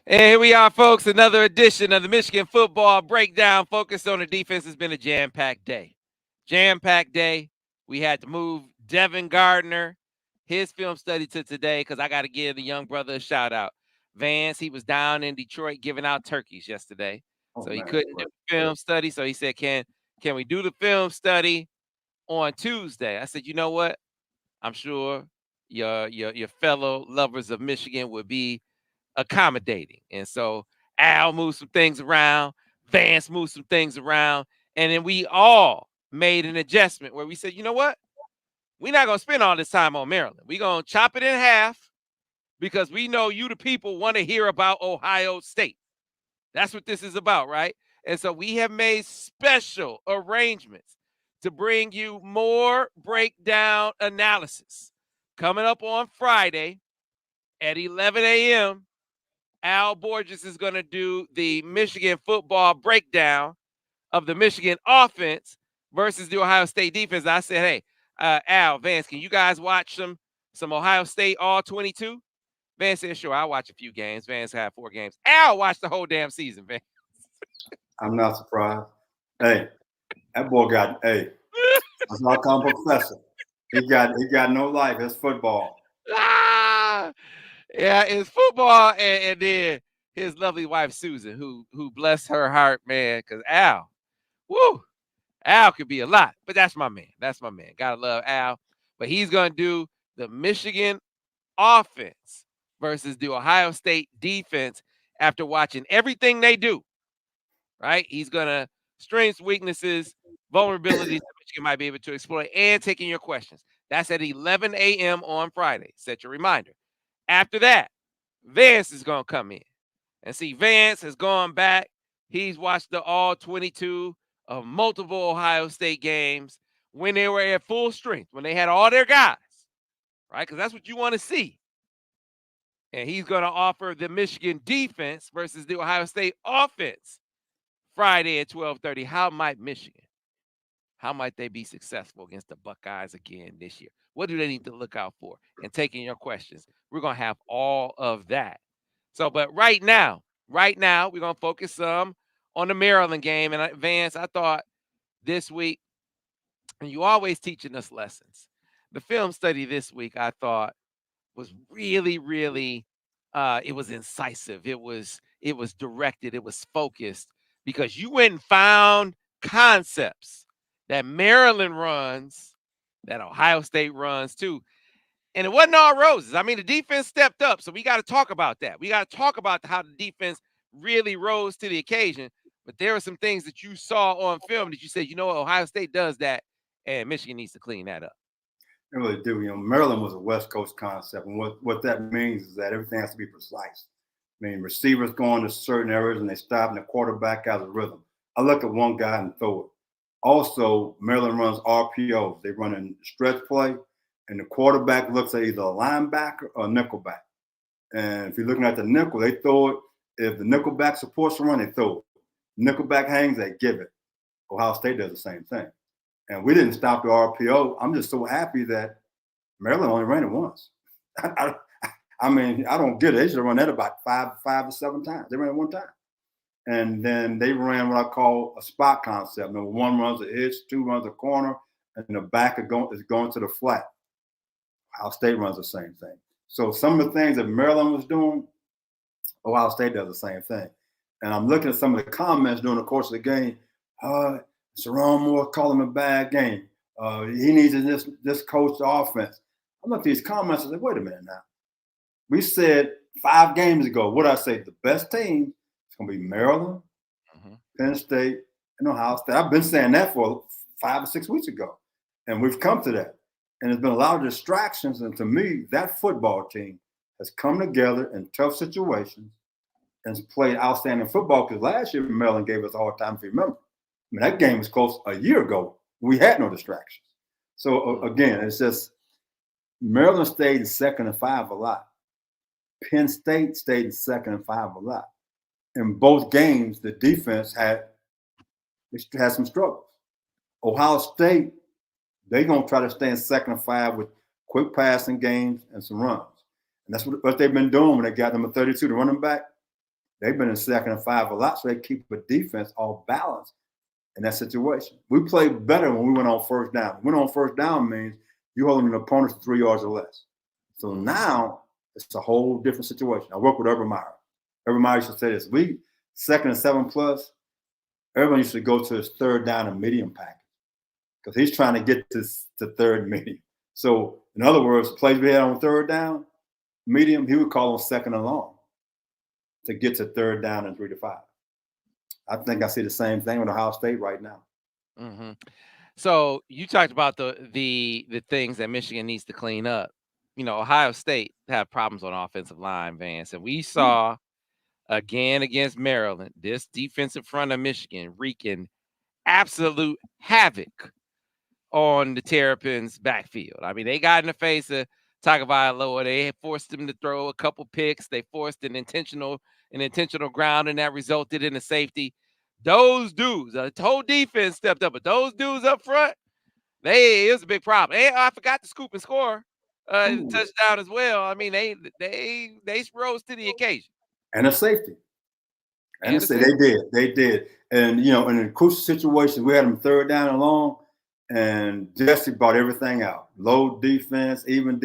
And here we are, folks. Another edition of the Michigan Football Breakdown focused on the defense. Has been a jam-packed day. Jam-packed day. We had to move Devin Gardner, his film study to today because I got to give the young brother a shout out. Vance, he was down in Detroit giving out turkeys yesterday. Oh So he man, couldn't do the film study. So he said, can we do the film study on Tuesday? I said, you know what? I'm sure your fellow lovers of Michigan would be accommodating. And so Al moved some things around, Vance moved some things around, and then we all made an adjustment where we said, you know what? We're not going to spend all this time on Maryland. We're going to chop it in half because we know you, the people, want to hear about Ohio State. That's what this is about, right? And so we have made special arrangements to bring you more breakdown analysis. Coming up on Friday at 11 a.m., Al Borges is going to do the Michigan football breakdown of the Michigan offense versus the Ohio State defense. I said, hey, Al, Vance, can you guys watch some Ohio State all 22? Vance said, sure, I'll watch a few games. Vance had 4 games. Al watched the whole damn season, Vance. I'm not surprised. Hey, that boy got that's why I call him professor. He got no life. It's football. Ah, yeah, it's football, and then his lovely wife Susan, who bless her heart, man, because Al, woo, Al could be a lot, but that's my man. That's my man. Gotta love Al. But he's gonna do the Michigan offense versus the Ohio State defense after watching everything they do. Right? He's gonna strengths, weaknesses, vulnerabilities that Michigan might be able to exploit, and taking your questions. That's at 11 a.m. on Friday. Set your reminder. After that, Vance is gonna come in. And see, Vance has gone back. He's watched the all 22 of multiple Ohio State games when they were at full strength, when they had all their guys, right? Because that's what you want to see. And he's going to offer the Michigan defense versus the Ohio State offense Friday at 12:30. How might they be successful against the Buckeyes again this year? What do they need to look out for? And taking your questions. We're going to have all of that. So, but right now, we're going to focus some on the Maryland game. And Vance, I thought this week, and you always teaching us lessons. The film study this week, I thought, was really, really, it was incisive. It was directed. It was focused because you went and found concepts that Maryland runs, that Ohio State runs too. And it wasn't all roses. I mean, the defense stepped up. So we got to talk about that. We got to talk about how the defense really rose to the occasion. But there are some things that you saw on film that you said, you know what, Ohio State does that, and Michigan needs to clean that up. They really do. Maryland was a West Coast concept, and what that means is that everything has to be precise. I mean, receivers go into certain areas and they stop, and the quarterback has a rhythm. I look at one guy and throw it. Also, Maryland runs RPOs. They run in stretch play, and the quarterback looks at either a linebacker or a nickelback. And if you're looking at the nickel, they throw it. If the nickelback supports the run, they throw it. Nickelback hangs, they give it. Ohio State does the same thing. And we didn't stop the RPO. I'm just so happy that Maryland only ran it once. I mean, I don't get it. They should have run that about five or 7 times. They ran it one time. And then they ran what I call a spot concept. Number 1 runs a hitch, 2 runs a corner, and the back is going to the flat. Ohio State runs the same thing. So some of the things that Maryland was doing, Ohio State does the same thing. And I'm looking at some of the comments during the course of the game. Sharon Moore called him a bad game. He needs this coach offense. I'm looking at these comments and say, wait a minute now. We said 5 games ago, what did I say? The best team is going to be Maryland, Penn State, and Ohio State. I've been saying that for 5 or 6 weeks ago. And we've come to that. And there's been a lot of distractions. And to me, that football team has come together in tough situations and played outstanding football, because last year Maryland gave us a hard time, if you remember. I mean, that game was close a year ago. We had no distractions. So, again, it's just Maryland stayed in 2nd and 5 a lot. Penn State stayed in 2nd and 5 a lot. In both games, the defense had some struggles. Ohio State, they're going to try to stay in 2nd and 5 with quick passing games and some runs. And that's what they've been doing when they got number 32, the running back. They've been in 2nd and 5 a lot, so they keep a defense off balance in that situation. We played better when we went on first down. Went on first down means you holding an opponent to 3 yards or less. So now it's a whole different situation. I work with Urban Meyer. Urban Meyer used to say this: we 2nd and 7 plus. Everyone used to go to his third down and medium package because he's trying to get to third and medium. So in other words, plays we had on third down, medium, he would call on 2nd and long to get to third down and 3 to 5. I think I see the same thing with Ohio State right now. Mm-hmm. So you talked about the things that Michigan needs to clean up. Ohio State have problems on offensive line, Vance, and we saw again against Maryland this defensive front of Michigan wreaking absolute havoc on the Terrapins' backfield. I mean, they got in the face of Tagovailoa. They forced him to throw a couple picks. They forced an intentional ground, and that resulted in a safety. Those dudes, the whole defense stepped up, but those dudes up front, it was a big problem. And I forgot to scoop and score touchdown as well. I mean, they rose to the occasion. And a safety. And And a safety. They did. And in a crucial situation, we had them third down and long, and Jesse brought everything out. Low defense, even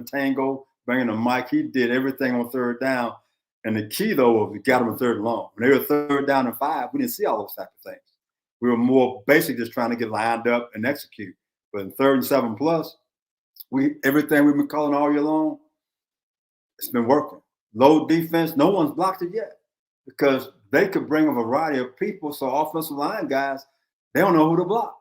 tango, bringing the mic. He did everything on third down. And the key, though, was we got them a third and long. When they were third down and 5, we didn't see all those type of things. We were more basic, just trying to get lined up and execute. But in 3rd and 7 plus, everything we've been calling all year long, it's been working. Low defense, no one's blocked it yet because they could bring a variety of people. So offensive line guys, they don't know who to block.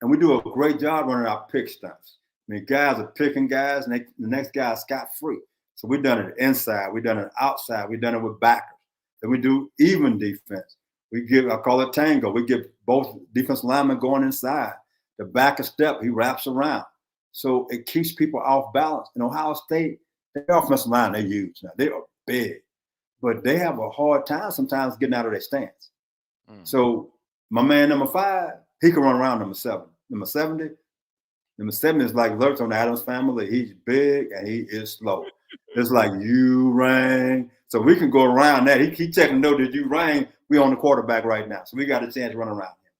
And we do a great job running our pick stunts. I mean, guys are picking guys, and the next guy is scot-free. So we've done it inside, we've done it outside, we've done it with backers. Then we do even defense. I call it tango. We give both defensive linemen going inside. The backer step, he wraps around. So it keeps people off balance. In Ohio State, their offensive line, they're huge now. They are big. But they have a hard time sometimes getting out of their stance. So my man, number 5, he can run around number 7. Number 70, number 7 is like Lurch on the Addams Family. He's big and he is slow. It's like you rang. So we can go around that. He checking to know that you rang. We on the quarterback right now. So we got a chance to run around him.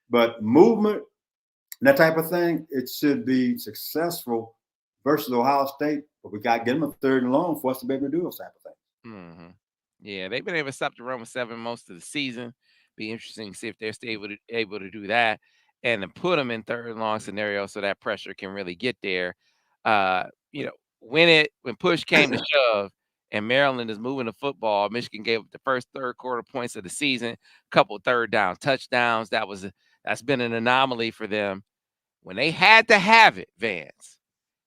But movement, that type of thing, it should be successful versus Ohio State. But we got to get them a third and long for us to be able to do those type of things. Mm-hmm. Yeah, they've been able to stop the run with 7 most of the season. Be interesting to see if they're still able to do that and to put them in third and long scenarios so that pressure can really get there. Uh, when push came to shove and Maryland is moving the football, Michigan gave up the first third quarter points of the season, couple third down touchdowns. That's been an anomaly for them. When they had to have it, Vance,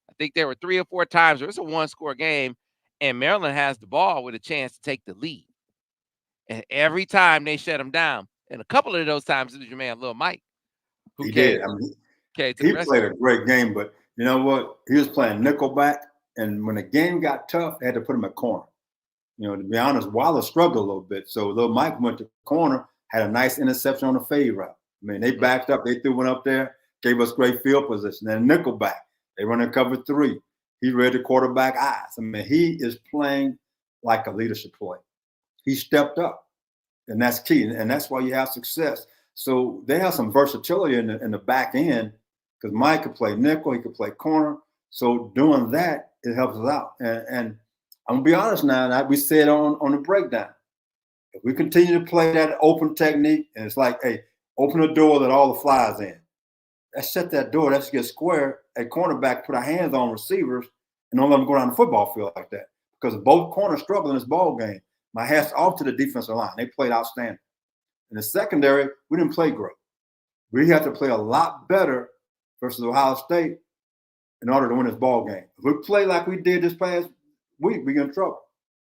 I think there were 3 or 4 times where it's a one-score game and Maryland has the ball with a chance to take the lead. And every time they shut him down. And a couple of those times it was your man, Lil Mike, who came to the He rescue. played a great game, but you know what? He was playing nickelback, and when the game got tough, they had to put him at corner. To be honest, Waller struggled a little bit. So Lil Mike went to corner, had a nice interception on the fade route. I mean, they backed up, they threw one up there, gave us great field position. And nickelback, they run in cover 3. He read the quarterback eyes. I mean, he is playing like a leadership play. He stepped up, and that's key. And that's why you have success. So they have some versatility in the back end because Mike could play nickel, he could play corner. So doing that, it helps us out. And I'm gonna be honest now, we said on the breakdown, if we continue to play that open technique, and it's like, hey, open the door that all the flies in. Let's shut that door. Let's get square at cornerback, put our hands on receivers, and don't let them go down the football field like that. Because both corners struggle in this ball game. My hat's off to the defensive line. They played outstanding. In the secondary, we didn't play great. We have to play a lot better versus Ohio State in order to win this ball game. If we play like we did this past week, we get in trouble.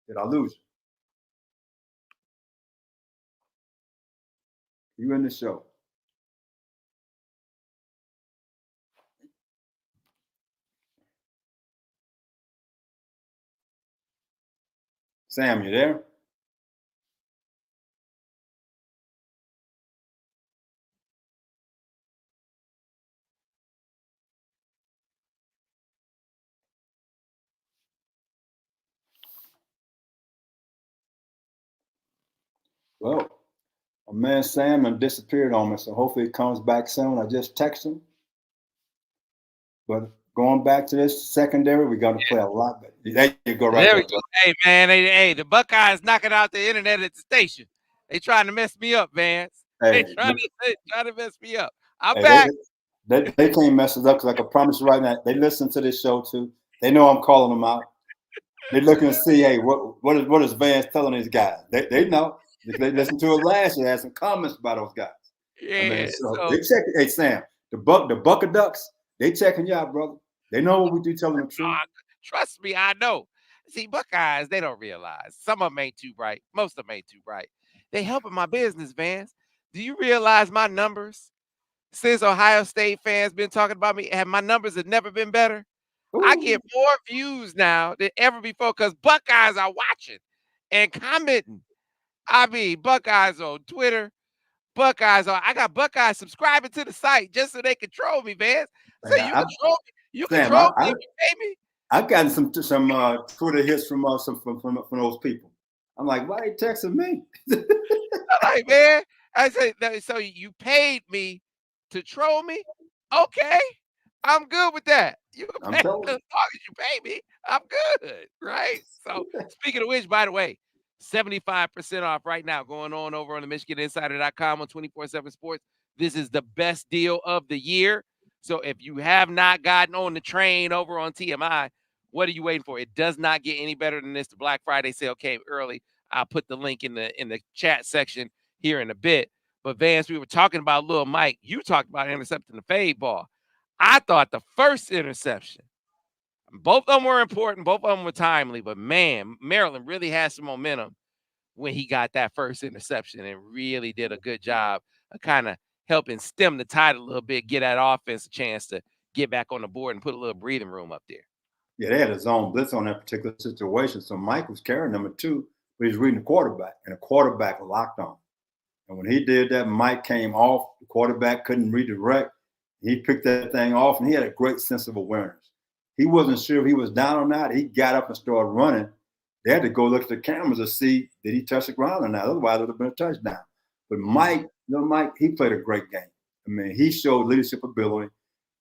Did I lose you? You in the show. Sam, you there? Well, my man Sam done disappeared on me, so hopefully he comes back soon. I just texted him. But going back to this secondary, we got to play a lot better. There you go, right There we there. go. Hey, man. Hey, the Buckeyes knocking out the internet at the station. They trying to mess me up, Vance. They Hey, trying to mess me up. I'm hey, back. they can't mess us up because I can promise you right now, they listen to this show too. They know I'm calling them out. They're looking to see, hey, what is Vance telling these guys? They know. They listened to it last year, had some comments about those guys. I mean, Yeah. so So they check. Hey, Sam, the Bucker Ducks, they checking you out, brother. They know what we do, telling the truth. trust me, I know. See, Buckeyes, they don't realize. Some of them ain't too bright. Most of them ain't too bright. They helping my business, Vance. Do you realize my numbers? Since Ohio State fans been talking about me, my numbers have never been better. I Ooh, get more views now than ever before because Buckeyes are watching and commenting. I mean, Buckeyes on Twitter, Buckeyes on. I got Buckeyes subscribing to the site just so they control me, Vance. So hey, you control me. You Sam, control me if you pay me. I've gotten some Twitter hits from from those people. I'm like, why they texting me? I'm like, man, I said, so you paid me to troll me? Okay, I'm good with that. You can I'm pay as telling long as you pay me. I'm good, right? So you. speaking of which, by the way, 75% off right now going on over on the MichiganInsider.com on 24/7 Sports. This is the best deal of the year. So if you have not gotten on the train over on TMI, what are you waiting for? It does not get any better than this. The Black Friday sale came early. I'll put the link in the chat section here in a bit. But Vance, we were talking about Lil Mike. You talked about intercepting the fade ball. I thought the first interception, both of them were important, both of them were timely. But man, Maryland really had some momentum when he got that first interception and really did a good job of kind of helping stem the tide a little bit, get that offense a chance to get back on the board and put a little breathing room up there. Yeah, they had a zone blitz on that particular situation. So Mike was carrying number two, but he's reading the quarterback, and the quarterback locked on. And when he did that, Mike came off. The quarterback couldn't redirect. He picked that thing off, and he had a great sense of awareness. He wasn't sure if he was down or not. He got up and started running. They had to go look at the cameras to see did he touch the ground or not. Otherwise, it would have been a touchdown. But Mike, Mike, he played a great game. I mean, he showed leadership ability.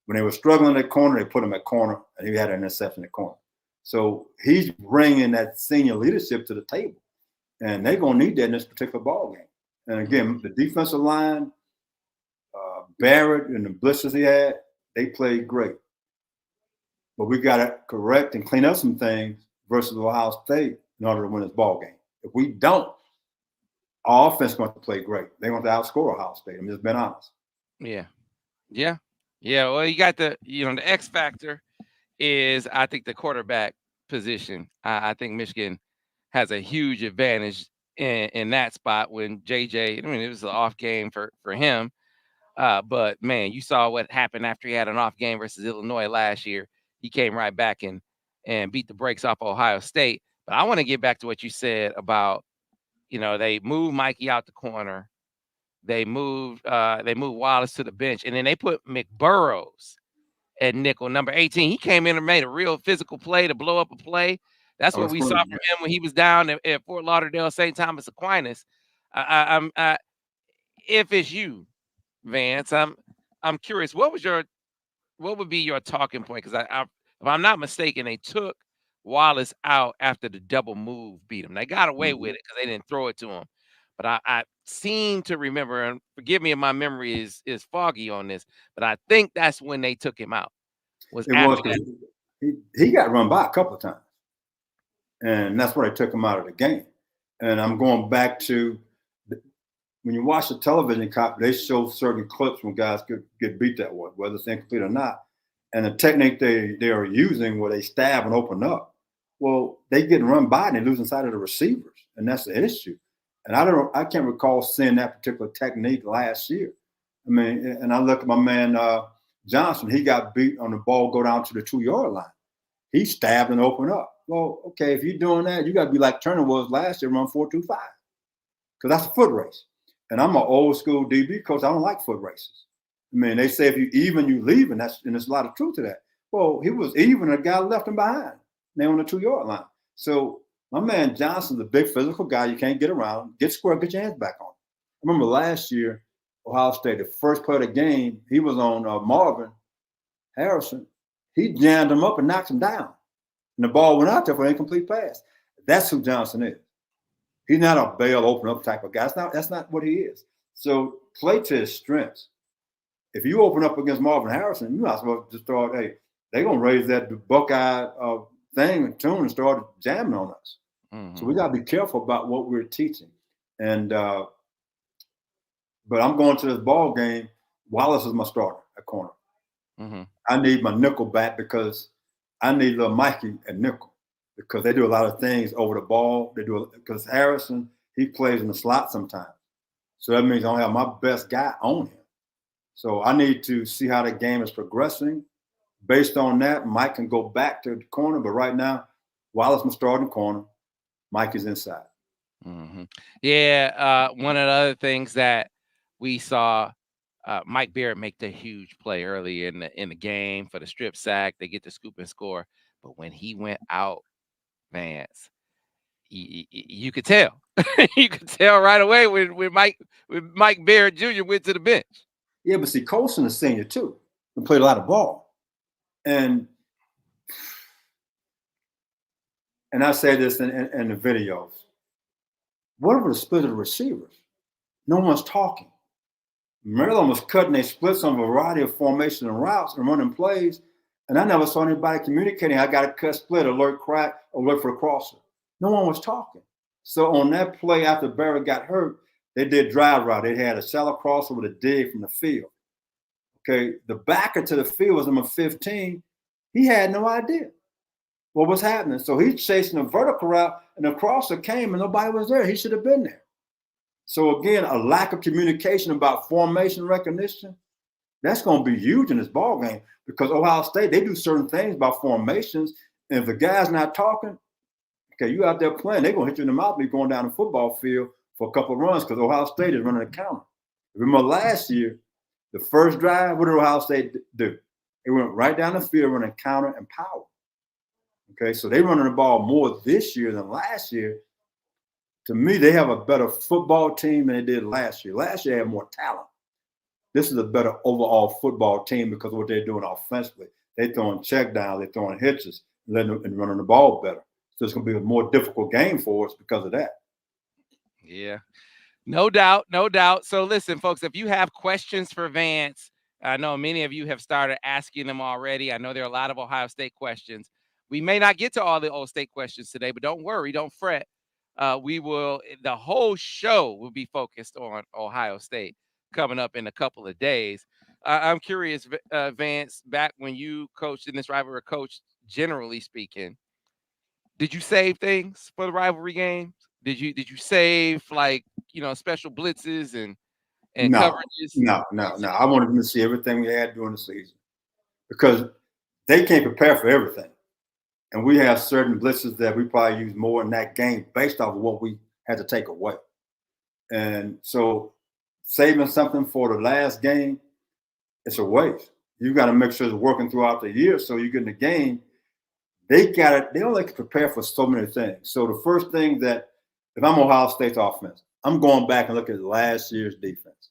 When they were struggling at corner, they put him at corner, and he had an interception at corner. So he's bringing that senior leadership to the table, and they're going to need that in this particular ball game. And again, the defensive line, Barrett and the blitzers he had, they played great. But we got to correct and clean up some things versus Ohio State in order to win this ball game. If we don't, our offense is going to play great. They're going to outscore Ohio State. I'm just being honest. Yeah. Yeah. Yeah. Well, you got the X factor is I think the quarterback position. I think Michigan has a huge advantage in that spot when JJ, I mean, it was an off game for him. But man, you saw what happened after he had an off game versus Illinois last year. He came right back and beat the brakes off Ohio State. But I want to get back to what you said about, they moved Mikey out the corner. They moved Wallace to the bench, and then they put McBurrows at nickel, number 18. He came in and made a real physical play to blow up a play. That's I what was we saw funny. from him when he was down at Fort Lauderdale St. Thomas Aquinas. If it's you, Vance, I'm curious. What would be your talking point? Because if I'm not mistaken, they took Wallace out after the double move beat him. They got away with it because they didn't throw it to him. But I seem to remember, and forgive me if my memory is foggy on this, but I think that's when they took him out. Was It was after that. because he got run by a couple of times, and that's why they took him out of the game. And I'm going back to when you watch the television cop, they show certain clips when guys get beat that way, whether it's incomplete or not. And the technique they are using where they stab and open up, well, they get run by and they lose inside of the receivers, and that's the issue. And I can't recall seeing that particular technique last year. I mean, and I look at my man Johnson. He got beat on the ball, go down to the 2-yard line. He stabbed and opened up. Well, okay, if you're doing that, you got to be like Turner was last year, run 4.25, because that's a foot race. And I'm an old school DB coach. I don't like foot races. I mean, they say if you even, you leave, and there's a lot of truth to that. Well, he was even, a guy left him behind. They on the 2-yard line. So My man Johnson's a big physical guy. You can't get around. Get square, get your hands back on him. I remember last year, Ohio State, the first play of the game, he was on Marvin Harrison. He jammed him up and knocked him down. And the ball went out there for an incomplete pass. That's who Johnson is. He's not a bail open up type of guy. That's not what he is. So play to his strengths. If you open up against Marvin Harrison, you might as well just start, hey, they're going to raise that Buckeye thing and tune and start jamming on us. Mm-hmm. So we got to be careful about what we're teaching. And but I'm going to this ball game. Wallace is my starter at corner. Mm-hmm. I need my nickel back because I need little Mikey at nickel because they do a lot of things over the ball. They do because Harrison, he plays in the slot sometimes. So that means I don't have my best guy on him. So I need to see how the game is progressing. Based on that, Mike can go back to the corner. But right now, Wallace is starting corner. Mike is inside. Mm-hmm. Yeah, one of the other things that we saw, Mike Barrett make the huge play early in the game for the strip sack. They get the scoop and score. But when he went out, Vance, you could tell. You could tell right away when Mike Barrett Jr. went to the bench. Yeah, but see, Colson is senior too. He played a lot of ball. And I say this in the videos. What are the split of the receivers? No one's talking. Maryland was cutting their splits on a variety of formation and routes and running plays. And I never saw anybody communicating, I got to cut split, alert crack, alert for the crosser. No one was talking. So on that play after Barrett got hurt, they did drive route. They had a shallow crosser with a dig from the field. Okay, the backer to the field was number 15. He had no idea what was happening. So he's chasing a vertical route, and the crosser came, and nobody was there. He should have been there. So again, a lack of communication about formation recognition, that's going to be huge in this ball game because Ohio State, they do certain things about formations, and if the guy's not talking, okay, you out there playing, they're going to hit you in the mouth, be going down the football field for a couple of runs because Ohio State is running a counter. Remember last year, the first drive, what did Ohio State do? They went right down the field running counter and power. Okay, so they're running the ball more this year than last year. To me, they have a better football team than they did last year. Last year, they had more talent. This is a better overall football team because of what they're doing offensively. They're throwing check downs, they're throwing hitches, and running the ball better. So it's going to be a more difficult game for us because of that. Yeah, no doubt, no doubt. So listen, folks, if you have questions for Vance, I know many of you have started asking them already. I know there are a lot of Ohio State questions. We may not get to all the Ohio State questions today, but don't worry, don't fret. We will, the whole show will be focused on Ohio State coming up in a couple of days. I'm curious, Vance, back when you coached in this rivalry, coach, generally speaking, did you save things for the rivalry games? Did you save special blitzes and coverages? No. I wanted them to see everything we had during the season because they can't prepare for everything. And we have certain blitzes that we probably use more in that game based off of what we had to take away. And so saving something for the last game, it's a waste. You got to make sure it's working throughout the year so you get in the game. They only can prepare for so many things. So the first thing that, if I'm Ohio State's offense, I'm going back and look at last year's defense.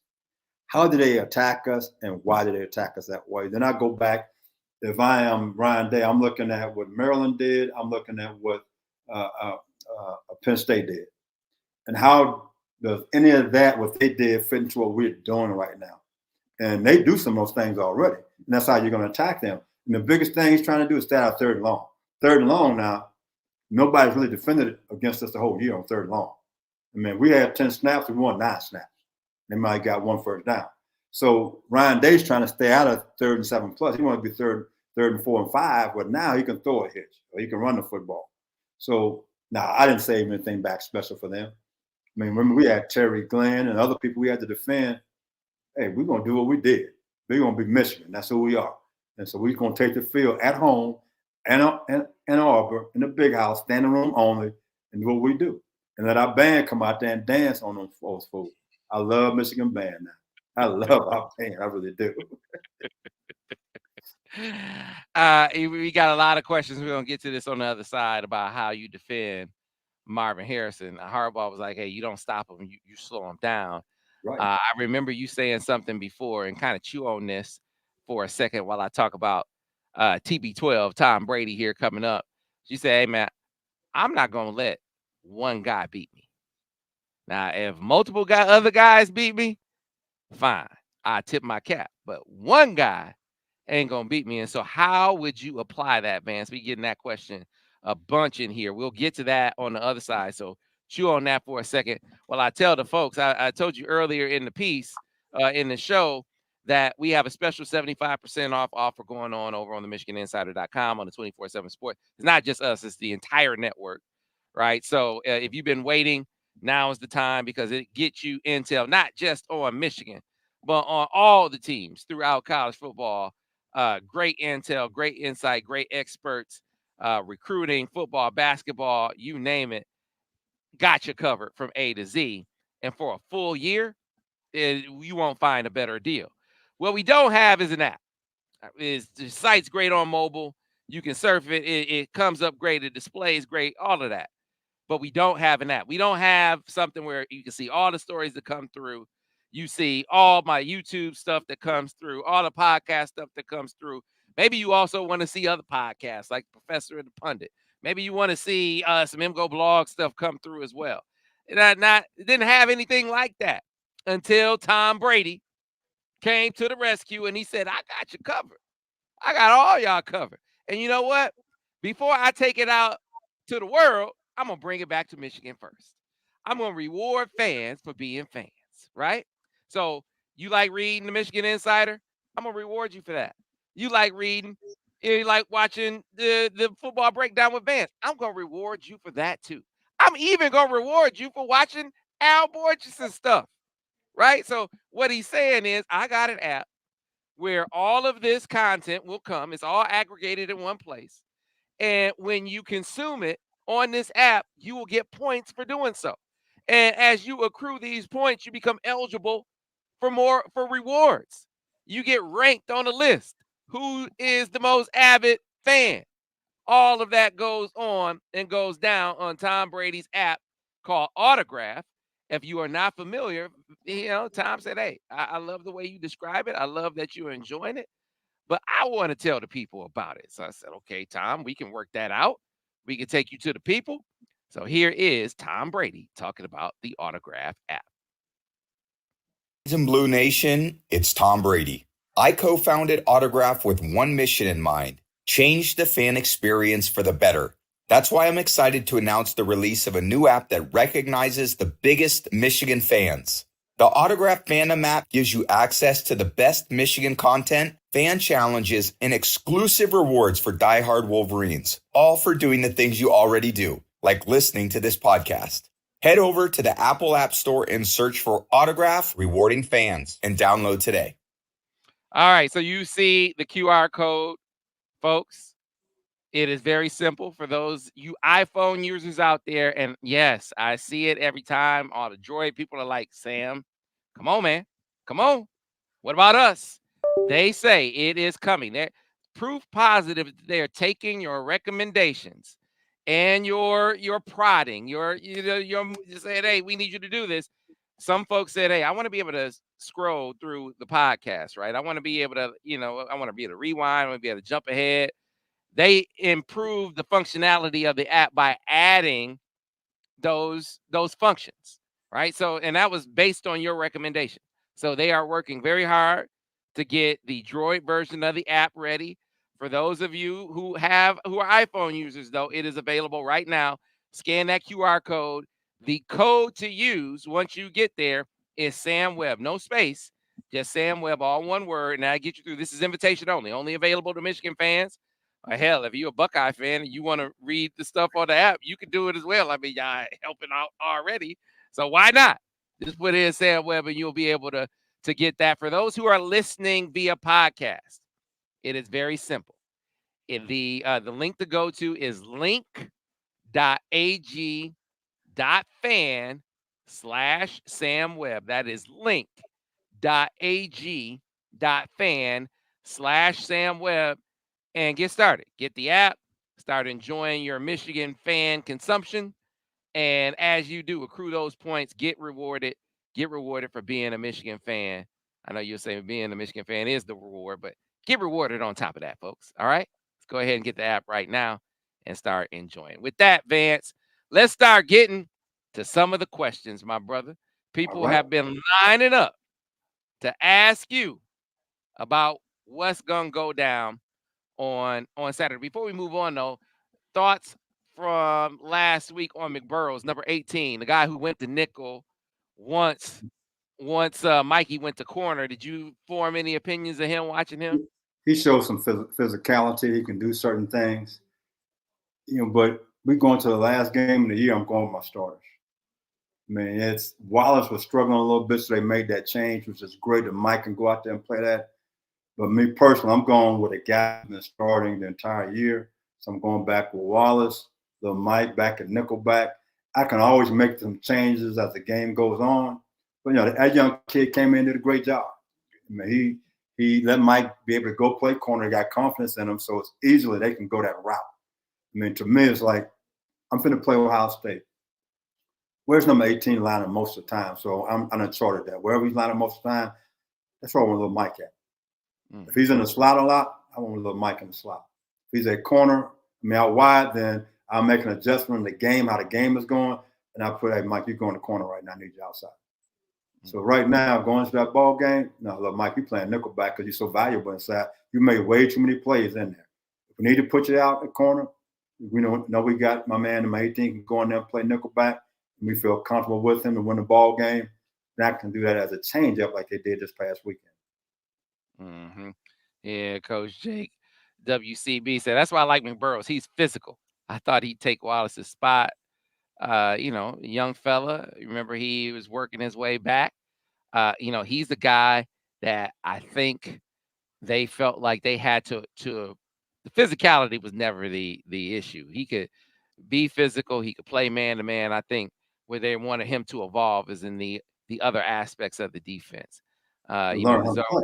How did they attack us and why did they attack us that way? Then I go back. If I am Ryan Day, I'm looking at what Maryland did. I'm looking at what Penn State did. And how does any of that, what they did, fit into what we're doing right now? And they do some of those things already. And that's how you're going to attack them. And the biggest thing he's trying to do is stay out third and long. Third and long now, nobody's really defended against us the whole year on third and long. I mean, we had 10 snaps, we won 9 snaps. They might have got 1 first down. So Ryan Day's trying to stay out of 3rd and 7 plus. He wants to be third and 4 and 5, but now he can throw a hitch or he can run the football. So now I didn't save anything back special for them. I mean, remember we had Terry Glenn and other people we had to defend. Hey, we're going to do what we did. We're going to be Michigan. That's who we are. And so we're going to take the field at home and Ann Arbor in the big house, standing room only, and do what we do. And let our band come out there and dance on them folks. I love Michigan band now. I love our band. I really do. We got a lot of questions. We're going to get to this on the other side about how you defend Marvin Harrison. Harbaugh was like, "Hey, you don't stop him. You slow him down." Right. I remember you saying something before, and kind of chew on this for a second while I talk about TB12, Tom Brady here coming up. You say, "Hey, man, I'm not gonna let one guy beat me. Now, if multiple other guys beat me, fine. I tip my cap. But one guy ain't gonna beat me." And so, how would you apply that, Vance? We getting that question a bunch in here. We'll get to that on the other side. So chew on that for a second. Well, I tell the folks, I told you earlier in the piece, in the show, that we have a special 75% off offer going on over on the MichiganInsider.com on the 24/7 Sport. It's not just us; it's the entire network, right? So if you've been waiting, now is the time, because it gets you intel not just on Michigan, but on all the teams throughout college football. Great intel, great insight, great experts, recruiting, football, basketball, you name it, got you covered from A to Z. And for a full year, you won't find a better deal. What we don't have is an app. The site's great on mobile. You can surf it. It comes up great. It displays great. All of that. But we don't have an app. We don't have something where you can see all the stories that come through. You see all my YouTube stuff that comes through, all the podcast stuff that comes through. Maybe you also want to see other podcasts like Professor and the Pundit. Maybe you want to see some MGO blog stuff come through as well. It didn't have anything like that until Tom Brady came to the rescue and he said, "I got you covered. I got all y'all covered." And you know what? Before I take it out to the world, I'm going to bring it back to Michigan first. I'm going to reward fans for being fans, right? So you like reading the Michigan Insider? I'm going to reward you for that. You like reading, you like watching the football breakdown with Vance? I'm going to reward you for that too. I'm even going to reward you for watching Al Borges' stuff, right? So what he's saying is, I got an app where all of this content will come. It's all aggregated in one place. And when you consume it on this app, you will get points for doing so. And as you accrue these points, you become eligible for rewards. You get ranked on a list. Who is the most avid fan? All of that goes on and goes down on Tom Brady's app called Autograph. If you are not familiar, Tom said, "Hey, I love the way you describe it. I love that you're enjoying it, but I want to tell the people about it." So I said, "Okay, Tom, we can work that out. We can take you to the people." So here is Tom Brady talking about the Autograph app. In Blue Nation, it's Tom Brady. I co-founded Autograph with one mission in mind: change the fan experience for the better. That's why I'm excited to announce the release of a new app that recognizes the biggest Michigan fans. The Autograph Fandom app gives you access to the best Michigan content, fan challenges, and exclusive rewards for diehard Wolverines, all for doing the things you already do, like listening to this podcast. Head over to the Apple App Store and search for Autograph Rewarding Fans and download today. All right, so you see the QR code, folks. It is very simple for those you iPhone users out there. And yes, I see it every time. All the Droid people are like, "Sam, come on, man. Come on. What about us?" They say it is coming. They're proof positive that they're taking your recommendations and your prodding, your you said, "Hey, we need you to do this." Some folks said, "Hey, I want to be able to scroll through the podcast, right? I want to be able to, I want to be able to rewind, I want to be able to jump ahead." They improved the functionality of the app by adding those functions, right? So, and that was based on your recommendation. So they are working very hard to get the Droid version of the app ready. For those of you who are iPhone users, though, it is available right now. Scan that QR code. The code to use once you get there is samwebb, no space, just samwebb, all one word, and I get you through. This is invitation only available to Michigan fans. Or hell, if you're a Buckeye fan and you want to read the stuff on the app, you can do it as well. I mean, y'all helping out already, so why not? Just put in Sam Webb and you'll be able to get that. For those who are listening via podcast, it is very simple. The link to go to is link.ag.fan/Sam Webb. That is link.ag.fan/Sam Webb. And get started. Get the app. Start enjoying your Michigan fan consumption. And as you do, accrue those points, get rewarded for being a Michigan fan. I know you'll say being a Michigan fan is the reward, but get rewarded on top of that, folks. All right? Let's go ahead and get the app right now and start enjoying. With that, Vance, let's start getting to some of the questions, my brother. People have been lining up to ask you about what's going to go down on Saturday. Before we move on, though, thoughts from last week on McBurrows, number 18, the guy who went to nickel once Mikey went to corner. Did you form any opinions of him watching him? He shows some physicality. He can do certain things, but we going to the last game of the year. I'm going with my starters. I mean, Wallace was struggling a little bit, so they made that change, which is great that Mike can go out there and play that. But me personally, I'm going with a guy who's been starting the entire year. So I'm going back with Wallace, little Mike back at nickelback. I can always make some changes as the game goes on. But, that young kid came in and did a great job. I mean, he let Mike be able to go play corner. He got confidence in him, so it's easily they can go that route. I mean, to me, it's like I'm finna play Ohio State. Where's number 18 lining most of the time? So I'm uncharted that. Wherever he's lining most of the time, that's where I want a little Mike at. If he's in the slot a lot, I want a little Mike in the slot. If he's at corner, out wide, then I'll make an adjustment in the game, how the game is going, and I'll put, hey, Mike, you're going to corner right now. I need you outside. So right now, going to that ball game, no, look, Mike, you're playing nickelback because you're so valuable inside. You made way too many plays in there. If we need to put you out at corner, we know we got my man, number 18, can go in there and play nickelback, and we feel comfortable with him to win the ball game. Then I can do that as a change-up like they did this past weekend. Mm-hmm. Yeah, Coach Jake WCB said that's why I like McBurrows. He's physical. I thought he'd take Wallace's spot. Young fella. Remember, he was working his way back. He's the guy that I think they felt like they had to. The physicality was never the issue. He could be physical. He could play man to man. I think where they wanted him to evolve is in the other aspects of the defense. Learn how to play.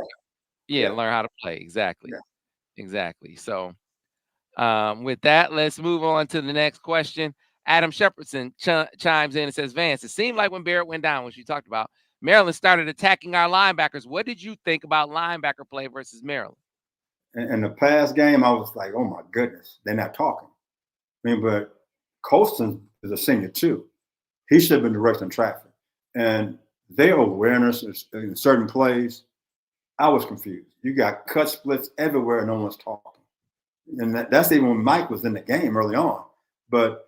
Learn how to play. Exactly. Yeah. Exactly. So with that, let's move on to the next question. Adam Shepardson chimes in and says, Vance, it seemed like when Barrett went down, which you talked about, Maryland started attacking our linebackers. What did you think about linebacker play versus Maryland? In the past game, I was like, oh, my goodness, they're not talking. But Colston is a senior, too. He should have been directing traffic. And their awareness in certain plays, I was confused. You got cut splits everywhere and no one's talking. And that's even when Mike was in the game early on. But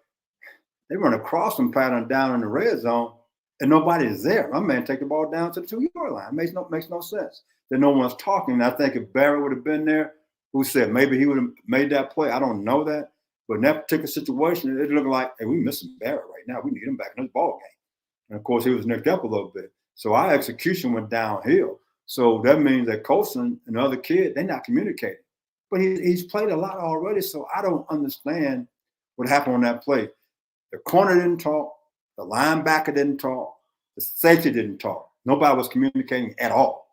they run a crossing pattern down in the red zone and nobody is there. My man take the ball down to the 2-yard line. Makes no sense. That no one's talking. And I think if Barrett would have been there, who said maybe he would have made that play. I don't know that. But in that particular situation, it looked like, hey, we're missing Barrett right now. We need him back in this ball game. And, of course, he was nicked up a little bit. So our execution went downhill. So that means that Colson and the other kid, they're not communicating. But he's played a lot already, so I don't understand what happened on that play. The corner didn't talk. The linebacker didn't talk. The safety didn't talk. Nobody was communicating at all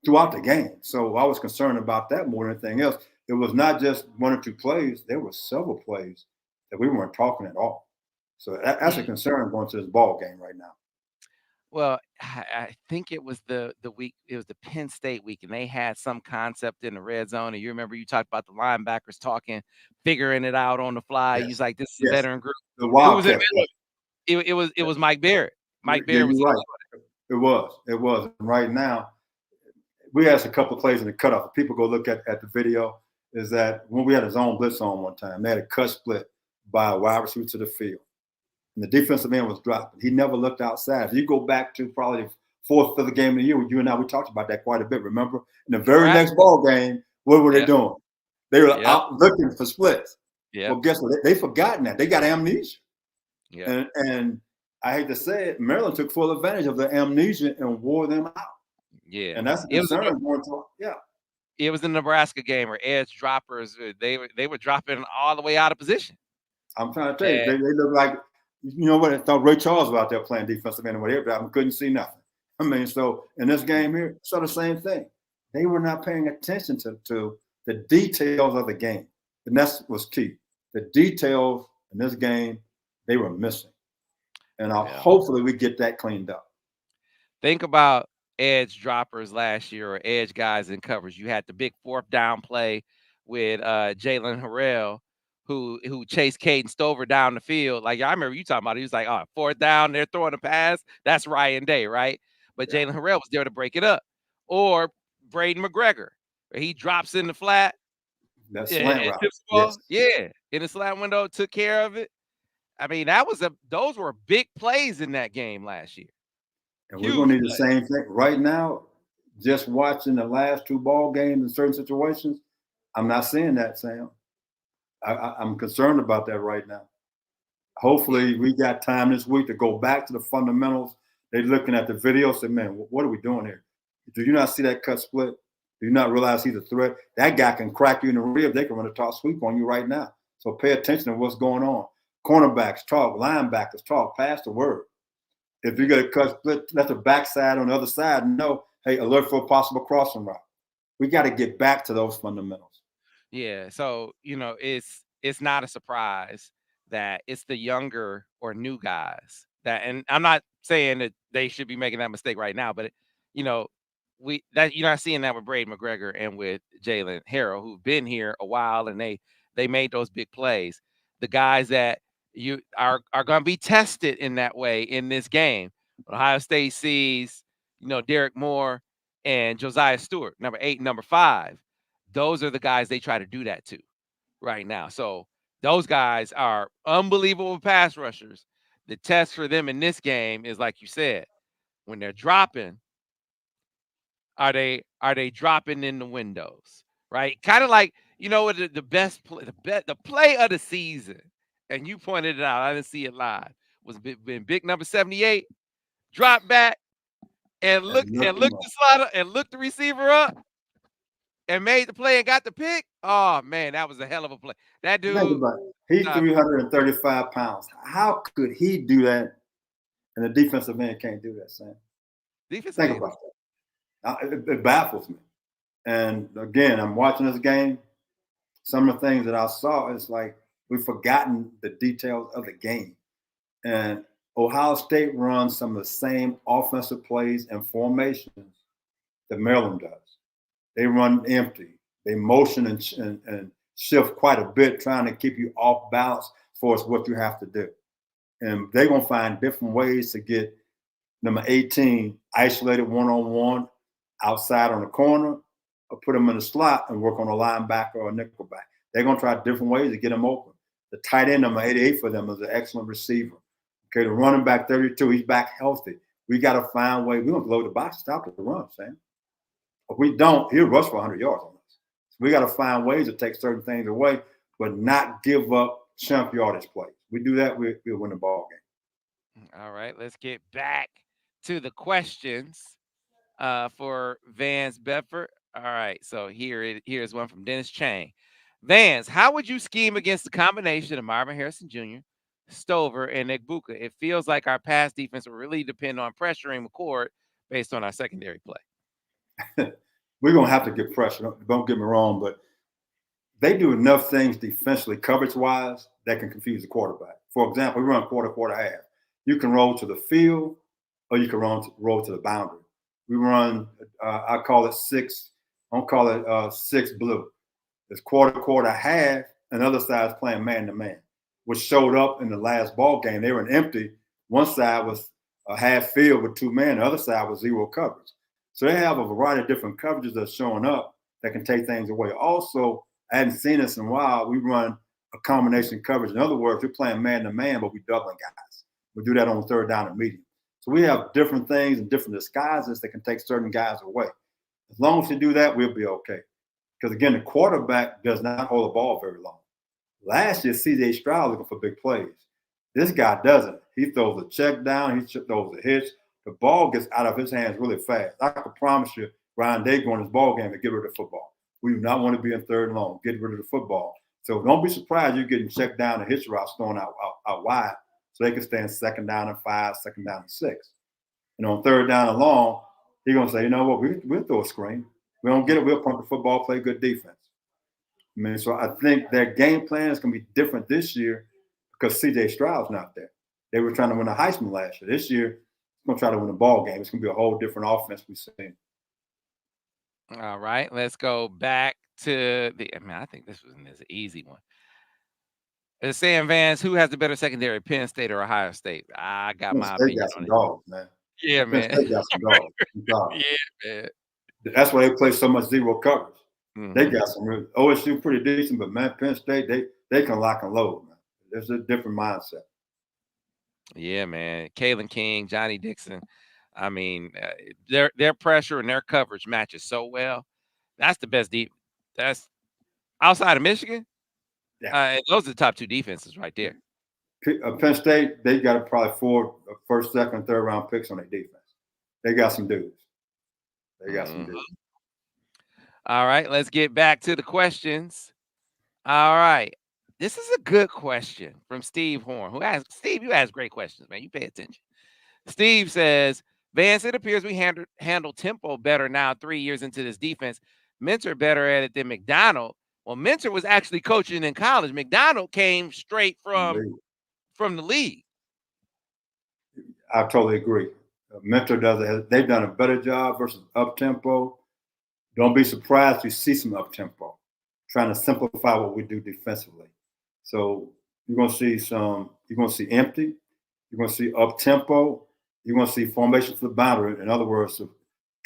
throughout the game. So I was concerned about that more than anything else. It was not just one or two plays. There were several plays that we weren't talking at all. So that's a concern going to this ball game right now. Well, I think it was the week. It was the Penn State week, and they had some concept in the red zone. And you remember you talked about the linebackers talking, figuring it out on the fly. Yes. He's like, "This is a veteran group." The Wildcat. It was Mike Barrett. Mike Barrett was right. It was. Right now, we asked a couple of plays in the cutoff. If people go look at the video, is that when we had a zone blitz on one time, they had a cut split by a wide receiver to the field. And the defensive end was dropping. He never looked outside. If you go back to probably the fourth of the game of the year, you and I, we talked about that quite a bit. Remember? In the very next ball game, what were they doing? They were out looking for splits. Yeah. Well, guess what? They've forgotten that. They got amnesia. Yeah. And I hate to say it, Maryland took full advantage of the amnesia and wore them out. Yeah. And that's a concern. It was the Nebraska game where edge droppers, they were dropping all the way out of position. I'm trying to tell you, they look like, you know what? I thought Ray Charles was out there playing defensive end or whatever. I couldn't see nothing. I mean, so in this game here, it's the same thing. They were not paying attention to the details of the game. And that's was key. The details in this game, they were missing. And hopefully we get that cleaned up. Think about edge droppers last year or edge guys in coverage. You had the big 4th down play with Jalen Harrell, who chased Caden Stover down the field. Like I remember you talking about it. He was like, 4th down, they're throwing a pass. That's Ryan Day, right? But Jalen Harrell was there to break it up. Or Braden McGregor, where he drops in the flat. That slant route. Tips the ball. Yes. In the slant window, took care of it. I mean, those were big plays in that game last year. And we're going to need the same thing. Right now, just watching the last 2 ball games in certain situations, I'm not seeing that, Sam. I'm concerned about that right now. Hopefully, we got time this week to go back to the fundamentals. They're looking at the video, say, man, what are we doing here? Do you not see that cut split? Do you not realize he's a threat? That guy can crack you in the rib. They can run a top sweep on you right now. So pay attention to what's going on. Cornerbacks talk, linebackers talk, pass the word. If you get a cut split, that's the backside on the other side. No, hey, alert for a possible crossing route. We got to get back to those fundamentals. Yeah, so it's not a surprise that it's the younger or new guys and I'm not saying that they should be making that mistake right now, but you're not seeing that with Brady McGregor and with Jalen Harrell, who've been here a while and they made those big plays. The guys that you are going to be tested in that way in this game. Ohio State sees, Derek Moore and Josiah Stewart, number 8, number 5. Those are the guys they try to do that to right now. So those guys are unbelievable pass rushers. The test for them in this game is, like you said, when they're dropping, are they dropping in the windows, right? Kind of like, the best play, the play of the season, and you pointed it out. I didn't see it live. Was big number 78, drop back and look the slider and look the receiver up. And made the play and got the pick. Oh man, that was a hell of a play. That dude, think about it. He's 335 pounds. How could he do that? And the defensive end can't do that, Sam. Think about that. It baffles me. And again, I'm watching this game. Some of the things that I saw, it's like we've forgotten the details of the game. And Ohio State runs some of the same offensive plays and formations that Maryland does. They run empty. They motion and shift quite a bit, trying to keep you off balance for what you have to do. And they're going to find different ways to get number 18 isolated one-on-one outside on the corner, or put them in the slot and work on a linebacker or a nickelback. They're going to try different ways to get them open. The tight end, number 88 for them, is an excellent receiver. Okay, the running back 32, he's back healthy. We got to find a way. We're going to load the box, stop the run, Sam. If we don't, he'll rush for 100 yards on us. So we got to find ways to take certain things away, but not give up chump yardage plays. We do that, we'll win the ball game. All right, let's get back to the questions for Vance Bedford. All right, so here's one from Dennis Chang. Vance, how would you scheme against the combination of Marvin Harrison Jr., Stover, and Egbuka? It feels like our pass defense will really depend on pressuring McCord based on our secondary play. We're going to have to get pressure. Don't get me wrong, but they do enough things defensively, coverage-wise, that can confuse the quarterback. For example, we run quarter, half. You can roll to the field, or you can roll to the boundary. We run, I call it 6. I don't call it 6 blue. It's quarter, half, and the other side's playing man-to-man, which showed up in the last ball game. They were an empty. One side was a half field with 2 men. The other side was 0 coverage. So they have a variety of different coverages that's showing up that can take things away. Also, I hadn't seen this in a while. We run a combination coverage. In other words, we're playing man-to-man, but we're doubling guys. We do that on 3rd down and medium. So we have different things and different disguises that can take certain guys away. As long as we do that, we'll be okay. Because, again, the quarterback does not hold the ball very long. Last year, C.J. Stroud looking for big plays. This guy doesn't. He throws a check down. He throws a hitch. The ball gets out of his hands really fast. I can promise you, Ryan Day going his ball game to get rid of the football. We do not want to be in 3rd and long. Get rid of the football. So don't be surprised you're getting checked down and hitch routes thrown out wide so they can stay in 2nd down and 5, 2nd down and 6. And on 3rd down and long, he's going to say, you know what, we'll throw a screen. We don't get it, we'll pump the football, play good defense. I mean, so I think their game plan is going to be different this year because C.J. Stroud's not there. They were trying to win a Heisman last year. This year, it's going to try to win a ball game. It's going to be a whole different offense we've seen. All right, let's go back to I think this was an easy one. It's saying, Vance, who has the better secondary, Penn State or Ohio State? I got Penn my State opinion got on some it. dogs, man. Yeah, Penn man. State got some dogs. Yeah, man. That's why they play so much zero coverage. Mhm. They got some real OSU pretty decent, but man, Penn State they can lock and load, man. There's a different mindset. Yeah, man. Kalen King, Johnny Dixon. I mean, their pressure and their coverage matches so well. That's the best deep. That's outside of Michigan. Yeah. Those are the top two defenses right there. Penn State, they got probably 4 first, second, third round picks on their defense. They got some dudes. All right, let's get back to the questions. All right. This is a good question from Steve Horn, who asked, Steve, you ask great questions, man. You pay attention. Steve says, Vance, it appears we handle tempo better now 3 years into this defense. Mentor better at it than McDonald. Well, Mentor was actually coaching in college. McDonald came straight from the league. I totally agree. Mentor they've done a better job versus up tempo. Don't be surprised if you see some up tempo, trying to simplify what we do defensively. So you're gonna see empty, you're gonna see up tempo, you're gonna see formation to the boundary. In other words,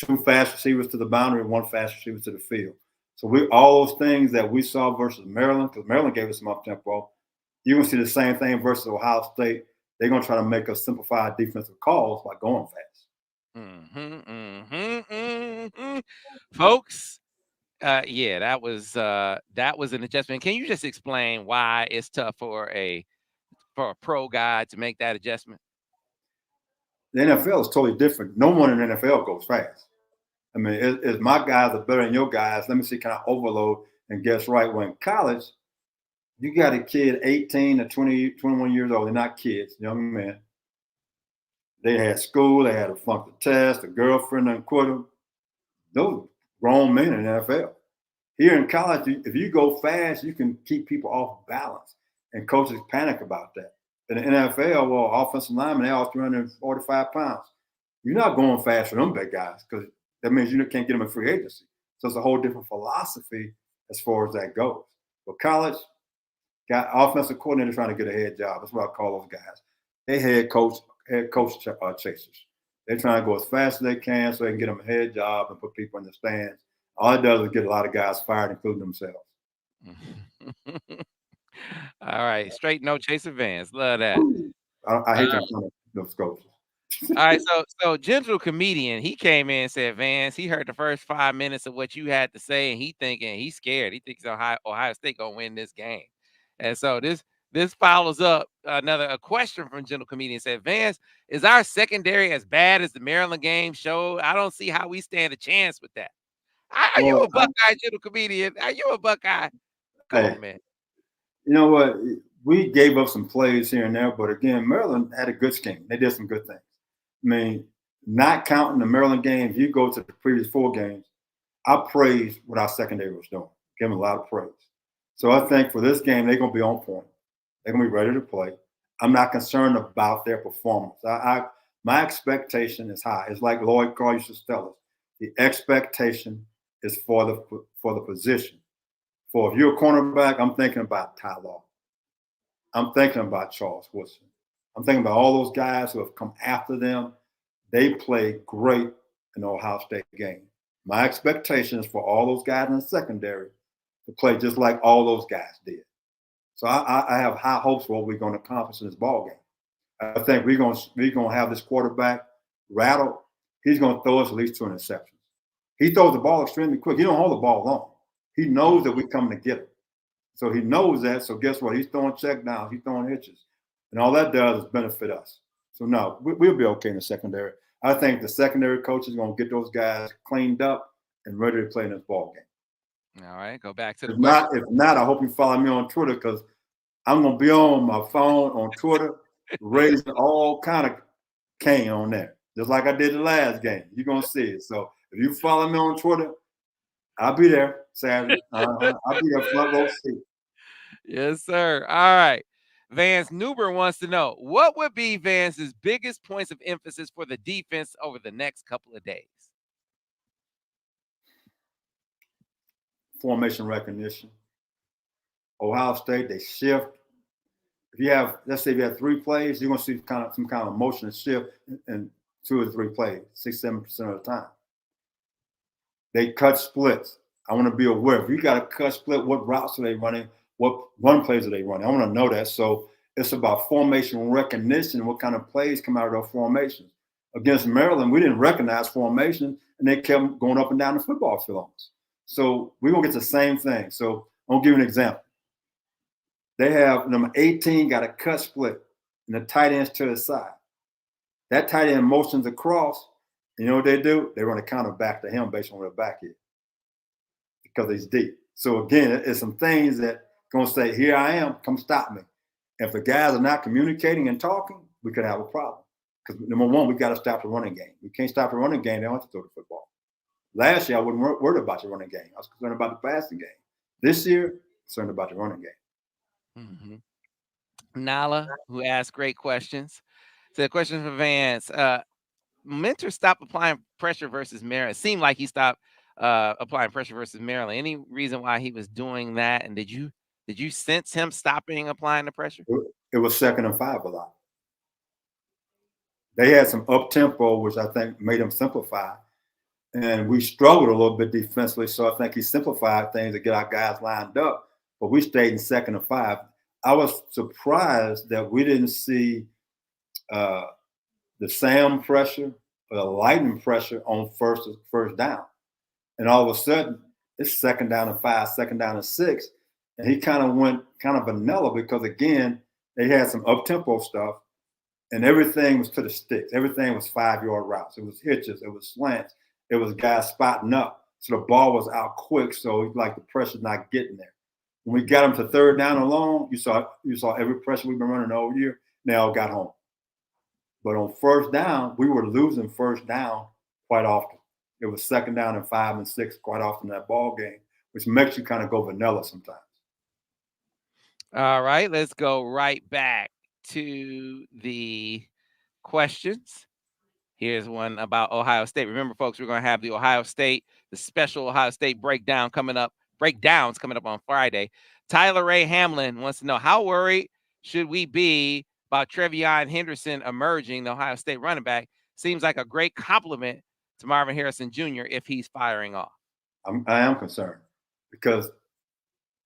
2 fast receivers to the boundary and 1 fast receiver to the field. So all those things that we saw versus Maryland, because Maryland gave us some up tempo, you're gonna see the same thing versus Ohio State. They're gonna try to make us simplify defensive calls by going fast. Folks, yeah, that was an adjustment. Can you just explain why it's tough for a pro guy to make that adjustment? The NFL is totally different. No one in the NFL goes fast. I mean, if my guys are better than your guys, let me see, can I overload and guess right? When in college, you got a kid 18 to 20, 21 years old. They're not kids, young men. They had school, they had to flunk the test, a girlfriend and quit them. Those grown men in the NFL. Here in college, if you go fast, you can keep people off balance. And coaches panic about that. In the NFL, well, offensive linemen, they're all 345 pounds. You're not going fast for them big guys because that means you can't get them in free agency. So it's a whole different philosophy as far as that goes. But college, got offensive coordinator trying to get a head job. That's what I call those guys. They head coach chasers. They're trying to go as fast as they can so they can get them a head job and put people in the stands. All it does is get a lot of guys fired, including themselves. All right, straight no chaser Vance. Love that. I hate those coaches. All right, so Gentle Comedian, he came in and said, Vance, he heard the first 5 minutes of what you had to say, and he's scared. He thinks Ohio State gonna win this game. And so this follows up a question from Gentle Comedian said, Vance, is our secondary as bad as the Maryland game showed? I don't see how we stand a chance with that. Are you a Buckeye, Gentle Comedian? Are you a Buckeye? Come on, man. You know what? We gave up some plays here and there, but again, Maryland had a good scheme. They did some good things. I mean, not counting the Maryland game, if you go to the previous 4 games, I praised what our secondary was doing. Give them a lot of praise. So I think for this game, they're going to be on point. They're going to be ready to play. I'm not concerned about their performance. My expectation is high. It's like Lloyd Carr used to tell us. The expectation is for the position. For if you're a cornerback, I'm thinking about Ty Law. I'm thinking about Charles Woodson. I'm thinking about all those guys who have come after them. They played great in the Ohio State game. My expectation is for all those guys in the secondary to play just like all those guys did. So I have high hopes for what we're going to accomplish in this ball game. I think we're going to have this quarterback rattled. He's going to throw us at least 2 interceptions. He throws the ball extremely quick. He don't hold the ball long. He knows that we're coming to get him. So he knows that. So guess what? He's throwing check downs. He's throwing hitches. And all that does is benefit us. So no, we'll be okay in the secondary. I think the secondary coach is going to get those guys cleaned up and ready to play in this ball game. All right, go back to the If not, I hope you follow me on Twitter because I'm going to be on my phone on Twitter raising all kind of cane on there, just like I did the last game. You're going to see it. So if you follow me on Twitter, I'll be there Saturday. I'll be there front row seat. Yes, sir. All right. Vance Newber wants to know, what would be Vance's biggest points of emphasis for the defense over the next couple of days? Formation recognition. Ohio State, they shift. If you have, let's say, if you have 3 plays, you're going to see some kind of motion shift in 2 or 3 plays, 6-7% of the time. They cut splits. I want to be aware. If you got a cut split, what routes are they running? What run plays are they running? I want to know that. So it's about formation recognition. What kind of plays come out of those formations? Against Maryland, we didn't recognize formation, and they kept going up and down the football field on us. So we're going to get the same thing. So I'll give you an example. They have number 18 got a cut split, and the tight end's to the side. That tight end motions across. You know what they do? They run a counter back to him based on where the back is because he's deep. So again, it's some things that going to say, here I am, come stop me. If the guys are not communicating and talking, we could have a problem. Because number one, we got to stop the running game. We can't stop the running game. They don't have to throw the football. Last year, I wasn't worried about the running game. I was concerned about the passing game. This year, concerned about the running game. Nala, who asked great questions. So the question for Vance, Mentor stopped applying pressure versus Maryland. It seemed like he stopped applying pressure versus Maryland. Any reason why he was doing that? And did you sense him stopping applying the pressure? It was 2nd and 5 a lot. They had some up tempo, which I think made them simplify. And we struggled a little bit defensively. So I think he simplified things to get our guys lined up. But we stayed in 2nd and 5. I was surprised that we didn't see the Sam pressure or the lightning pressure on first down. And all of a sudden, it's 2nd down and 5, 2nd down and 6. And he kind of went kind of vanilla because, again, they had some up-tempo stuff, and everything was to the sticks. Everything was 5-yard routes. It was hitches. It was slants. It was guys spotting up. So the ball was out quick, so like the pressure's not getting there. When we got them to 3rd down and long, you saw every pressure we've been running all year. They all got home. But on 1st down, we were losing 1st down quite often. It was 2nd down and 5 and 6 quite often in that ball game, which makes you kind of go vanilla sometimes. All right, let's go right back to the questions. Here's one about Ohio State. Remember, folks, we're going to have the special Ohio State breakdowns coming up on Friday. Tyler Ray Hamlin wants to know, how worried should we be about TreyVeon Henderson emerging, the Ohio State running back? Seems like a great compliment to Marvin Harrison Jr. if he's firing off. I am concerned because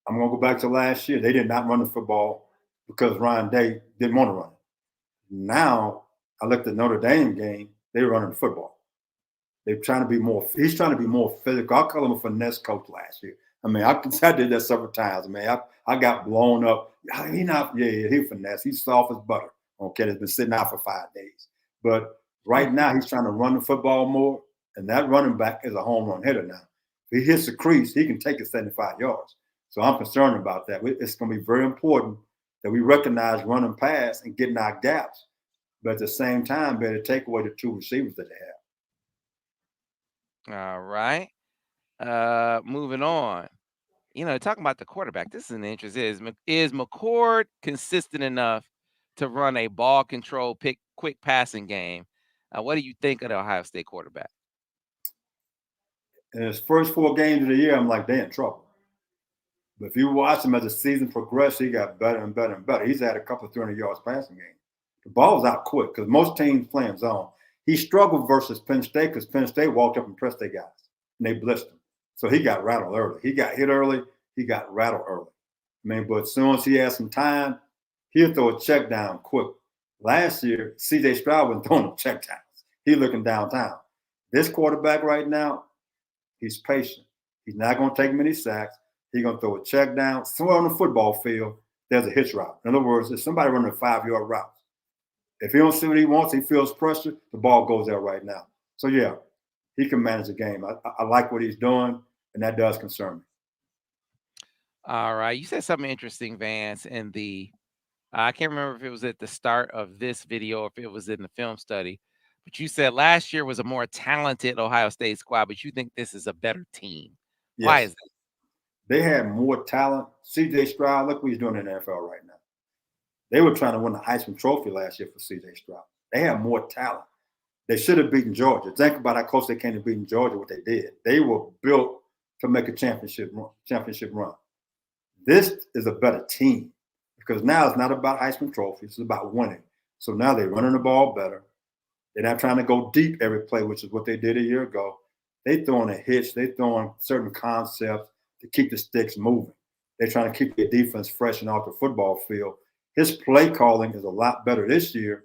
I'm going to go back to last year. They did not run the football because Ryan Day didn't want to run it. Now, I looked at Notre Dame game. They were running the football. He's trying to be more physical. I call him a finesse coach last year. I mean, I did that several times. I mean, I got blown up. He finesse. He's soft as butter. Okay, that's been sitting out for 5 days. But right now, he's trying to run the football more, and that running back is a home run hitter now. If he hits the crease, he can take it 75 yards. So I'm concerned about that. It's going to be very important that we recognize run and pass and getting our gaps, but at the same time, better take away the 2 receivers that they have. All right. Moving on. Talking about the quarterback, this is an interest. Is McCord consistent enough to run a ball control, quick passing game? What do you think of the Ohio State quarterback? In his first 4 games of the year, I'm like, they're in trouble. But if you watch him as the season progressed, he got better and better and better. He's had a couple of 300 yards passing games. The ball's out quick because most teams playing zone. He struggled versus Penn State because Penn State walked up and pressed their guys, and they blitzed him. So he got rattled early. He got hit early. He got rattled early. I mean, but as soon as he had some time, he'll throw a check down quick. Last year, C.J. Stroud wasn't throwing no check downs. He's looking downtown. This quarterback right now, he's patient. He's not going to take many sacks. He's going to throw a check down. Somewhere on the football field, there's a hitch route. In other words, if somebody running a 5-yard route, if he don't see what he wants, he feels pressure, the ball goes there right now. So, yeah, he can manage the game. I like what he's doing, and that does concern me. All right. You said something interesting, Vance, in I can't remember if it was at the start of this video or if it was in the film study, but you said last year was a more talented Ohio State squad, but you think this is a better team. Yes. Why is that? They had more talent. C.J. Stroud, look what he's doing in the NFL right now. They were trying to win the Heisman Trophy last year for C.J. Stroud. They have more talent. They should have beaten Georgia. Think about how close they came to beating Georgia, what they did. They were built to make a championship run. This is a better team because now it's not about Heisman trophies. It's about winning. So now they're running the ball better. They're not trying to go deep every play, which is what they did a year ago. They're throwing a hitch. They're throwing certain concepts to keep the sticks moving. They're trying to keep their defense fresh and off the football field. His play calling is a lot better this year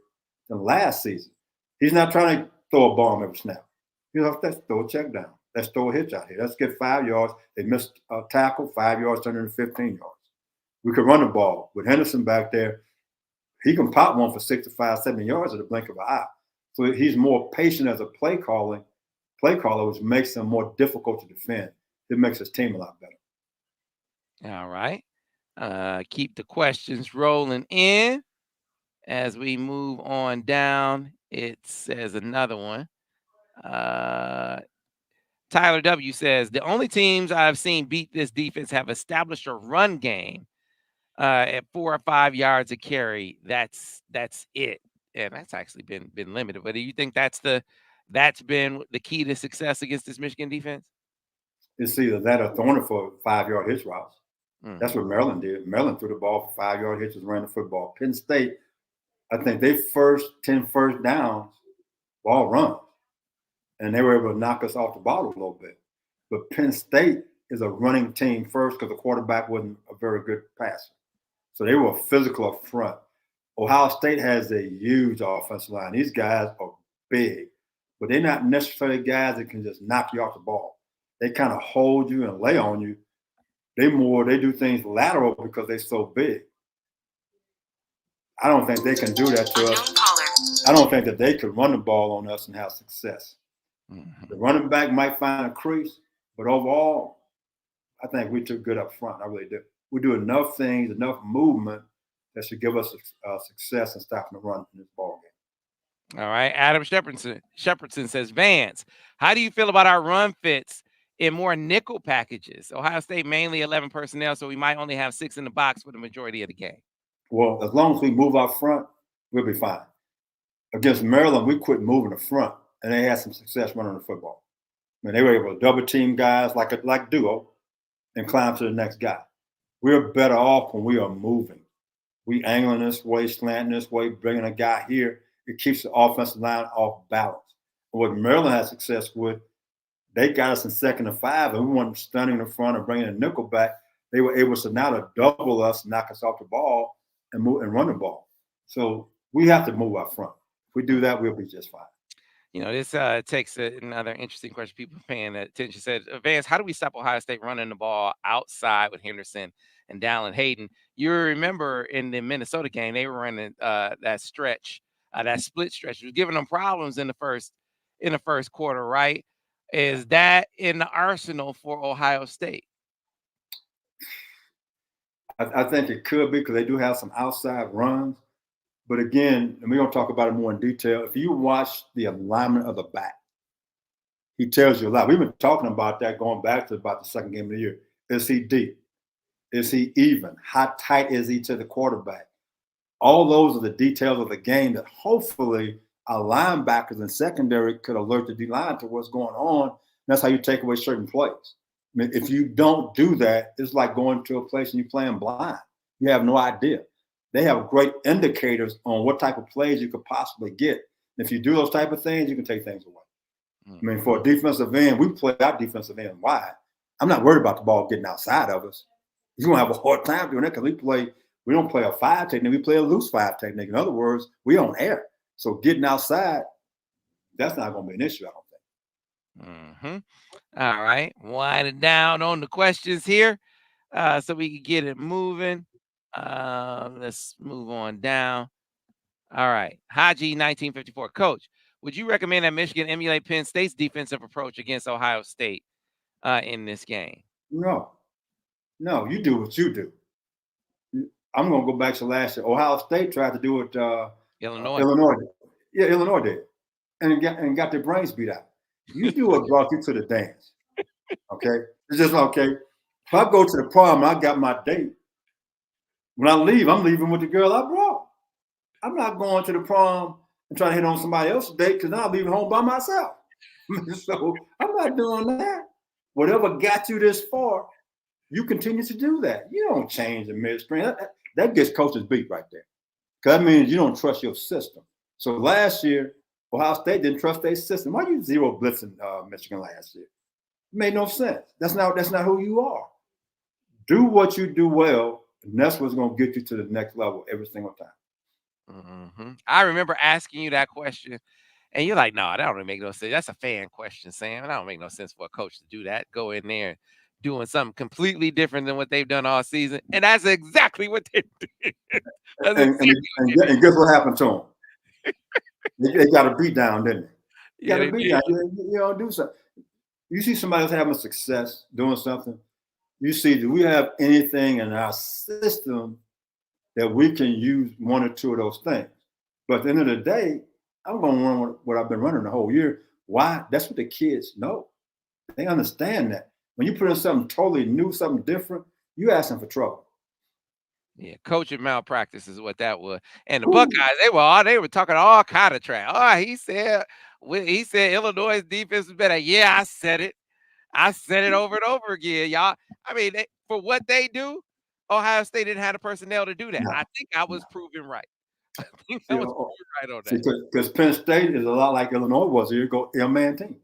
than last season. He's not trying to throw a bomb every snap. Let's throw a check down. Let's throw a hitch out here. Let's get 5 yards. They missed a tackle, 5 yards turned into 15 yards. We could run the ball. With Henderson back there, he can pop one for 65, 70 yards at the blink of an eye. So he's more patient as a play caller, which makes him more difficult to defend. It makes his team a lot better. All right. Keep the questions rolling in as we move on down. It says another one. Tyler W says the only teams I've seen beat this defense have established a run game at 4 or 5 yards a carry. That's it, and that's actually been limited. But do you think that's been the key to success against this Michigan defense? It's either that or throwing it for 5-yard hitch routes. That's what Maryland did. Maryland threw the ball for 5-yard hitches, ran the football. Penn State, I think they first 10 first downs, ball runs. And they were able to knock us off the ball a little bit. But Penn State is a running team first because the quarterback wasn't a very good passer. So they were physical up front. Ohio State has a huge offensive line. These guys are big, but they're not necessarily guys that can just knock you off the ball. They kind of hold you and lay on you. They do things lateral because they're so big. I don't think they can do that to us. I don't think that they could run the ball on us and have success. The running back might find a crease, but overall, I think we took good up front. I really do. We do enough things, enough movement that should give us success in stopping the run in this ball game. All right. Adam Shepardson says, Vance, how do you feel about our run fits in more nickel packages? Ohio State mainly 11 personnel, so we might only have 6 in the box for the majority of the game. Well, as long as we move out front, we'll be fine. Against Maryland, we quit moving the front. And they had some success running the football. I mean, they were able to double team guys like duo and climb to the next guy. We're better off when we are moving. We angling this way, slanting this way, bringing a guy here. It keeps the offensive line off balance. And what Maryland had success with, they got us in 2nd and 5, and we weren't stunning the front or bringing a nickel back. They were able to now to double us, knock us off the ball, and move and run the ball. So we have to move out front. If we do that, we'll be just fine. This takes another interesting question. People paying attention. Said, Vance, how do we stop Ohio State running the ball outside with Henderson and Dallin Hayden? You remember in the Minnesota game, they were running that stretch, that split stretch. It was giving them problems in the first quarter, right? Is that in the arsenal for Ohio State? I think it could be because they do have some outside runs. But again, and we're going to talk about it more in detail. If you watch the alignment of the back, he tells you a lot. We've been talking about that going back to about the second game of the year. Is he deep? Is he even? How tight is he to the quarterback? All those are the details of the game that hopefully our linebackers and secondary could alert the D-line to what's going on. That's how you take away certain plays. I mean, if you don't do that, it's like going to a place and you're playing blind. You have no idea. They have great indicators on what type of plays you could possibly get. And if you do those type of things, you can take things away. I mean, for a defensive end, we play our defensive end wide. I'm not worried about the ball getting outside of us. You're going to have a hard time doing that because we don't play a 5 technique. We play a loose 5 technique. In other words, we on air. So getting outside, that's not going to be an issue, I don't think. All right. Wind it down on the questions here so we can get it moving. Let's move on down. All right. Haji 1954. Coach, would you recommend that Michigan emulate Penn State's defensive approach against Ohio State in this game? No, you do what you do. I'm going to go back to last year. Ohio State tried to do it. Illinois did. Yeah, Illinois did. And got their brains beat out. You do what brought you to the dance. Okay? It's just okay. If I go to the prom and I got my date, when I leave, I'm leaving with the girl I brought. I'm not going to the prom and trying to hit on somebody else's date because I'll be home by myself. So I'm not doing that. Whatever got you this far, you continue to do that. You don't change the midstream. That gets coaches beat right there. Because that means you don't trust your system. So last year, Ohio State didn't trust their system. Why you zero blitzing Michigan last year? It made no sense. That's not who you are. Do what you do well, and that's what's going to get you to the next level every single time. I remember asking you that question, and you're like, "No, that don't make no sense. That's a fan question, Sam. That don't make no sense for a coach to do that. Go in there and doing something completely different than what they've done all season." And that's exactly what they did. And guess what happened to them? They got a beat down, didn't they? Yeah, got a beat down. You do something. You see somebody else having success doing something. You see, do we have anything in our system that we can use one or two of those things? But at the end of the day, I'm going to run what I've been running the whole year. Why? That's what the kids know. They understand that. When you put in something totally new, something different, you asking for trouble. Yeah, coaching malpractice is what that was. And the Buckeyes, they were talking all kind of trash. Oh, he said Illinois' defense is better. Yeah, I said it. I said it over and over again, y'all. I mean, for what they do, Ohio State didn't have the personnel to do that. No, I think I was proven right. I think I was proven right on that. Because Penn State is a lot like Illinois was. You go man team,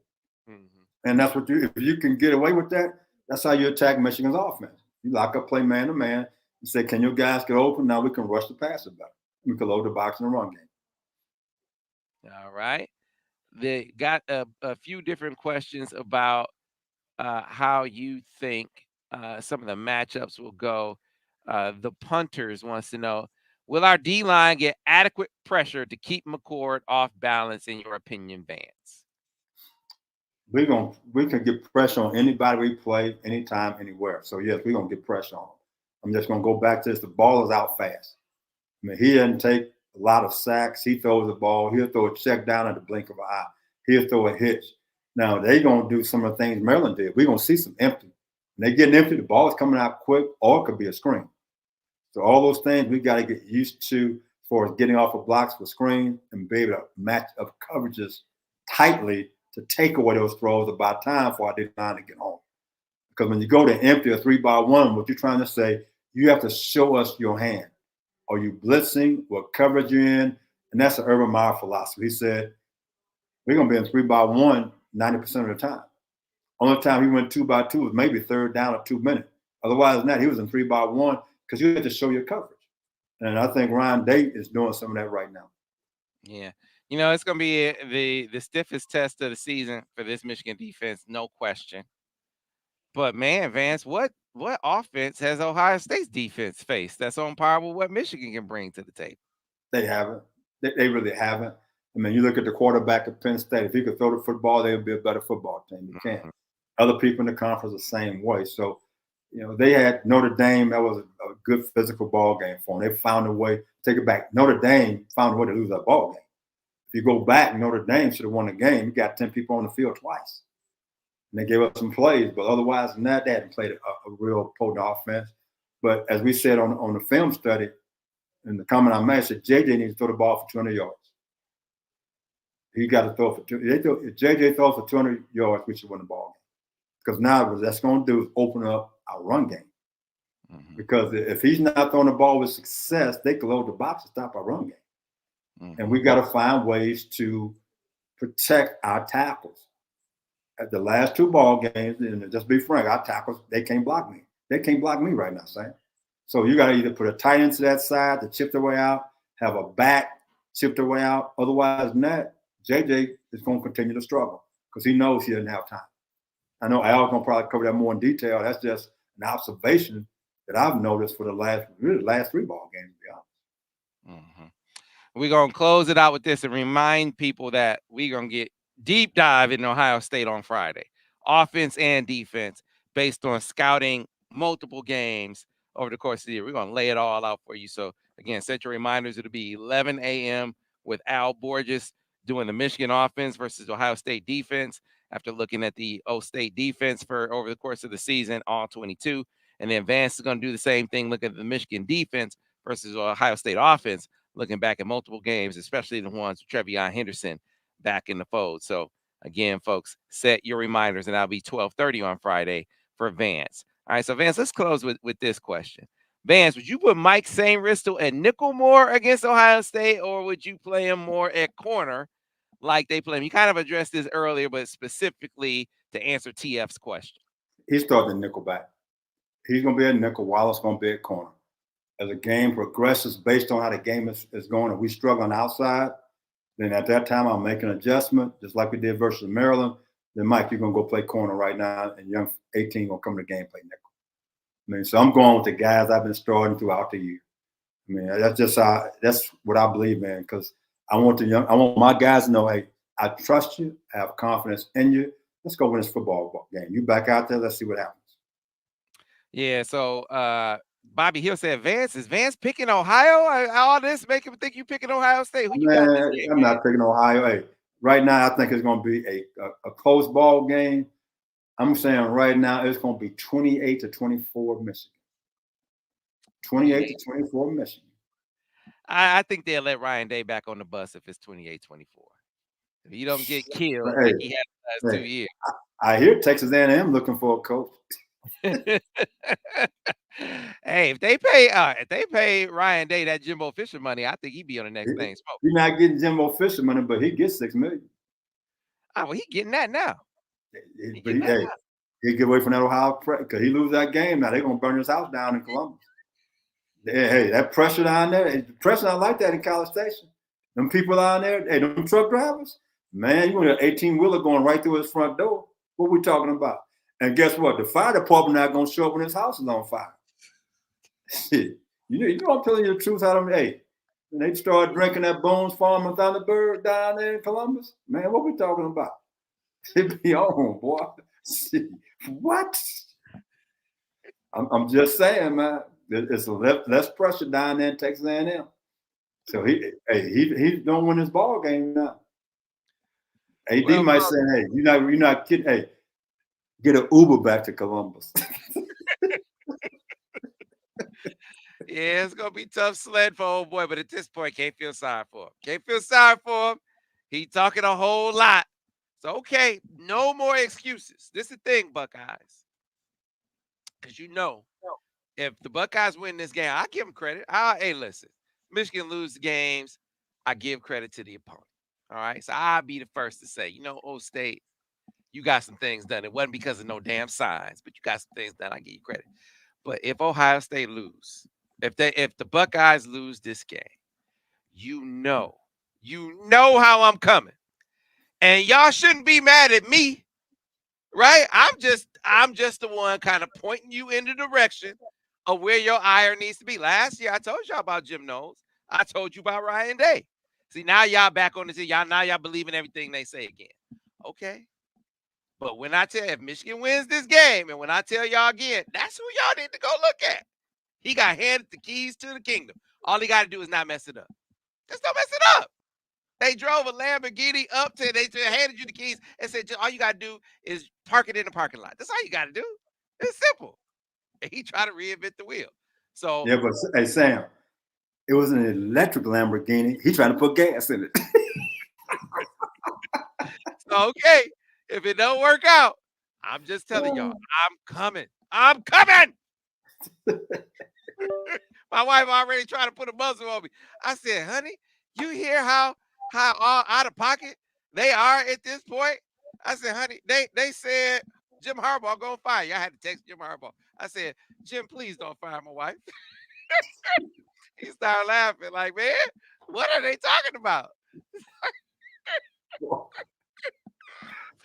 and that's what if you can get away with that, that's how you attack Michigan's offense. You lock up, play man to man, and say, "Can your guys get open? Now we can rush the passer better. We can load the box in the run game." All right. They got a few different questions about how you think some of the matchups will go. The punters wants to know, will our D-line get adequate pressure to keep McCord off balance, in your opinion, Vance? We can get pressure on anybody we play, anytime, anywhere. So, yes, we're going to get pressure on them. I'm just going to go back to this. The ball is out fast. I mean, he doesn't take a lot of sacks. He throws the ball. He'll throw a check down at the blink of an eye. He'll throw a hitch. Now, they're going to do some of the things Maryland did. We're going to see some empty. When they get empty, the ball is coming out quick, or it could be a screen. So all those things we got to get used to as far as getting off of blocks for screens and be able to match up coverages tightly to take away those throws about time for our D-line to get home. Because when you go to empty a 3-by-1, what you're trying to say, you have to show us your hand. Are you blitzing? What coverage you're in? And that's an Urban Meyer philosophy. He said, we're going to be in 3-by-1 90% of the time. Only time he went 2-by-2 was maybe third down or 2 minutes. Otherwise than that, he was in 3-by-1 because you had to show your coverage. And I think Ryan Day is doing some of that right now. Yeah. You know, it's going to be the stiffest test of the season for this Michigan defense, no question. But, man, Vance, what offense has Ohio State's defense faced that's on par with what Michigan can bring to the table? They haven't. They really haven't. I mean, you look at the quarterback at Penn State. If he could throw the football, they would be a better football team. You can't. Other people in the conference the same way. So, you know, they had Notre Dame. That was a good physical ball game for them. They found a way. Take it back. Notre Dame found a way to lose that ball game. If you go back, Notre Dame should have won the game. You got 10 people on the field twice. And they gave up some plays. But otherwise than that, they hadn't played a real potent offense. But as we said on the film study, in the comment I made, I said, JJ needs to throw the ball for 200 yards. He got to throw for if JJ throws for 200 yards, we should win the ball game. Because now what that's going to do is open up our run game. Because if he's not throwing the ball with success, they can load the box and stop our run game. And we got to find ways to protect our tackles. At the last 2 ball games, and just be frank, our tackles, they can't block me. They can't block me right now, Sam. So you got to either put a tight end to that side to chip their way out, have a back chip their way out. Otherwise than that, JJ is going to continue to struggle because he knows he doesn't have time. I know Al's going to probably cover that more in detail. That's just an observation that I've noticed for the last 3 ball games, to be honest. We're going to close it out with this and remind people that we're going to get deep dive in Ohio State on Friday, offense and defense, based on scouting multiple games over the course of the year. We're going to lay it all out for you. So, again, set your reminders. It'll be 11 a.m. with Al Borges doing the Michigan offense versus Ohio State defense after looking at the O State defense for over the course of the season, all 22. And then Vance is going to do the same thing, look at the Michigan defense versus Ohio State offense, looking back at multiple games, especially the ones with TreyVeon Henderson back in the fold. So again, folks, set your reminders, and that'll be 12:30 on Friday for Vance. All right, so Vance, let's close with this question. Vance, would you put Mike Sainristil at nickel more against Ohio State, or would you play him more at corner like they play him? You kind of addressed this earlier, but specifically to answer TF's question. He's starting the nickel back. He's going to be a nickel. Wallace going to be a corner. As the game progresses based on how the game is going, and we struggle on the outside, then at that time I'll make an adjustment, just like we did versus Maryland. Then Mike, you're going to go play corner right now, and young 18 going to come to the game play nickel. I mean, so I'm going with the guys I've been starting throughout the year. I mean, that's what I believe in, because I want my guys to know, hey, I trust you, I have confidence in you. Let's go win this football game. You back out there, let's see what happens. Yeah, so Bobby Hill said, is Vance picking Ohio? All this make him think you picking Ohio State. Who you got this game? I'm not picking Ohio. Hey, right now, I think it's going to be a close ball game. I'm saying right now it's going to be 28-24 Michigan. 28-24 Michigan. I think they'll let Ryan Day back on the bus if it's 28-24. If you don't get killed like he had the last 2 years. I hear Texas A&M looking for a coach. Hey, if they pay Ryan Day that Jimbo Fisher money, I think he'd be on the next thing. You're not getting Jimbo Fisher money, but he gets $6 million. Oh, well, he getting that now. He get away from that Ohio because he lose that game now. They're gonna burn his house down in Columbus. Hey, that pressure down there, pressure not like that in College Station. Them people down there, hey, them truck drivers, man, you want an 18-wheeler going right through his front door. What we talking about? And guess what? The fire department not gonna show up when his house is on fire. You know I'm telling you the truth. Hey, when they start drinking that Bones Farm and Thunderbird down there in Columbus, man, what we talking about? It be on, boy. What? I'm just saying, man. It's less pressure down there in Texas A&M. So he don't win his ball game now. AD might say, hey, you're not kidding. Hey, get an Uber back to Columbus. Yeah, it's gonna be tough sled for old boy, but at this point, can't feel sorry for him. He talking a whole lot. So okay, no more excuses. This is the thing, Buckeyes. Because if the Buckeyes win this game, I give them credit. Hey, listen, Michigan lose the games, I give credit to the opponent. All right, so I'll be the first to say, O State, you got some things done. It wasn't because of no damn signs, but you got some things done. I give you credit. But if Ohio State lose, if the Buckeyes lose this game, you know how I'm coming. And y'all shouldn't be mad at me, right? I'm just the one kind of pointing you in the direction of where your ire needs to be. Last year, I told y'all about Jim Knowles. I told you about Ryan Day. See, now y'all back on the team. Y'all believe in everything they say again. Okay. But when I tell you, if Michigan wins this game, and when I tell y'all again, that's who y'all need to go look at. He got handed the keys to the kingdom. All he got to do is not mess it up. Just don't mess it up. They drove a Lamborghini up to, they handed you the keys and said, all you got to do is park it in the parking lot. That's all you got to do. It's simple. And he tried to reinvent the wheel. So yeah, but hey, Sam, it was an electric Lamborghini. He trying to put gas in it. So, okay, if it don't work out, I'm just telling y'all, I'm coming. My wife already trying to put a muzzle on me. I said, honey, you hear how all out of pocket they are at this point? I said, honey, they said Jim Harbaugh gonna fire you. I had to text Jim Harbaugh. I said, Jim, please don't fire my wife. He started laughing like, man, what are they talking about?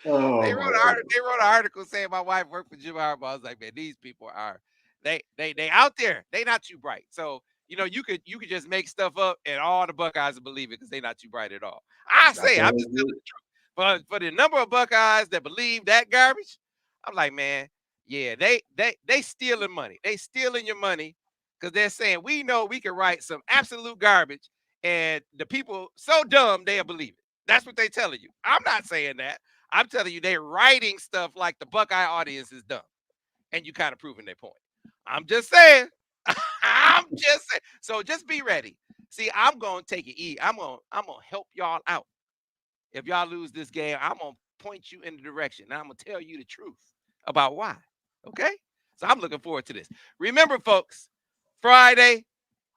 They wrote an article saying my wife worked for Jim Harbaugh. I was like, man, these people are they out there. They not too bright. So you could just make stuff up and all the Buckeyes will believe it because they're not too bright at all. I'm just telling the truth. But for the number of Buckeyes that believe that garbage, I'm like, man, yeah, they stealing money. They stealing your money because they're saying we know we can write some absolute garbage and the people so dumb they'll believe it. That's what they telling you. I'm not saying that. I'm telling you they're writing stuff like the Buckeye audience is dumb. And you kind of proving their point. I'm just saying. So just be ready. See, I'm gonna take it easy. I'm gonna help y'all out. If y'all lose this game, I'm gonna point you in the direction. And I'm gonna tell you the truth about why. Okay? So I'm looking forward to this. Remember, folks, Friday,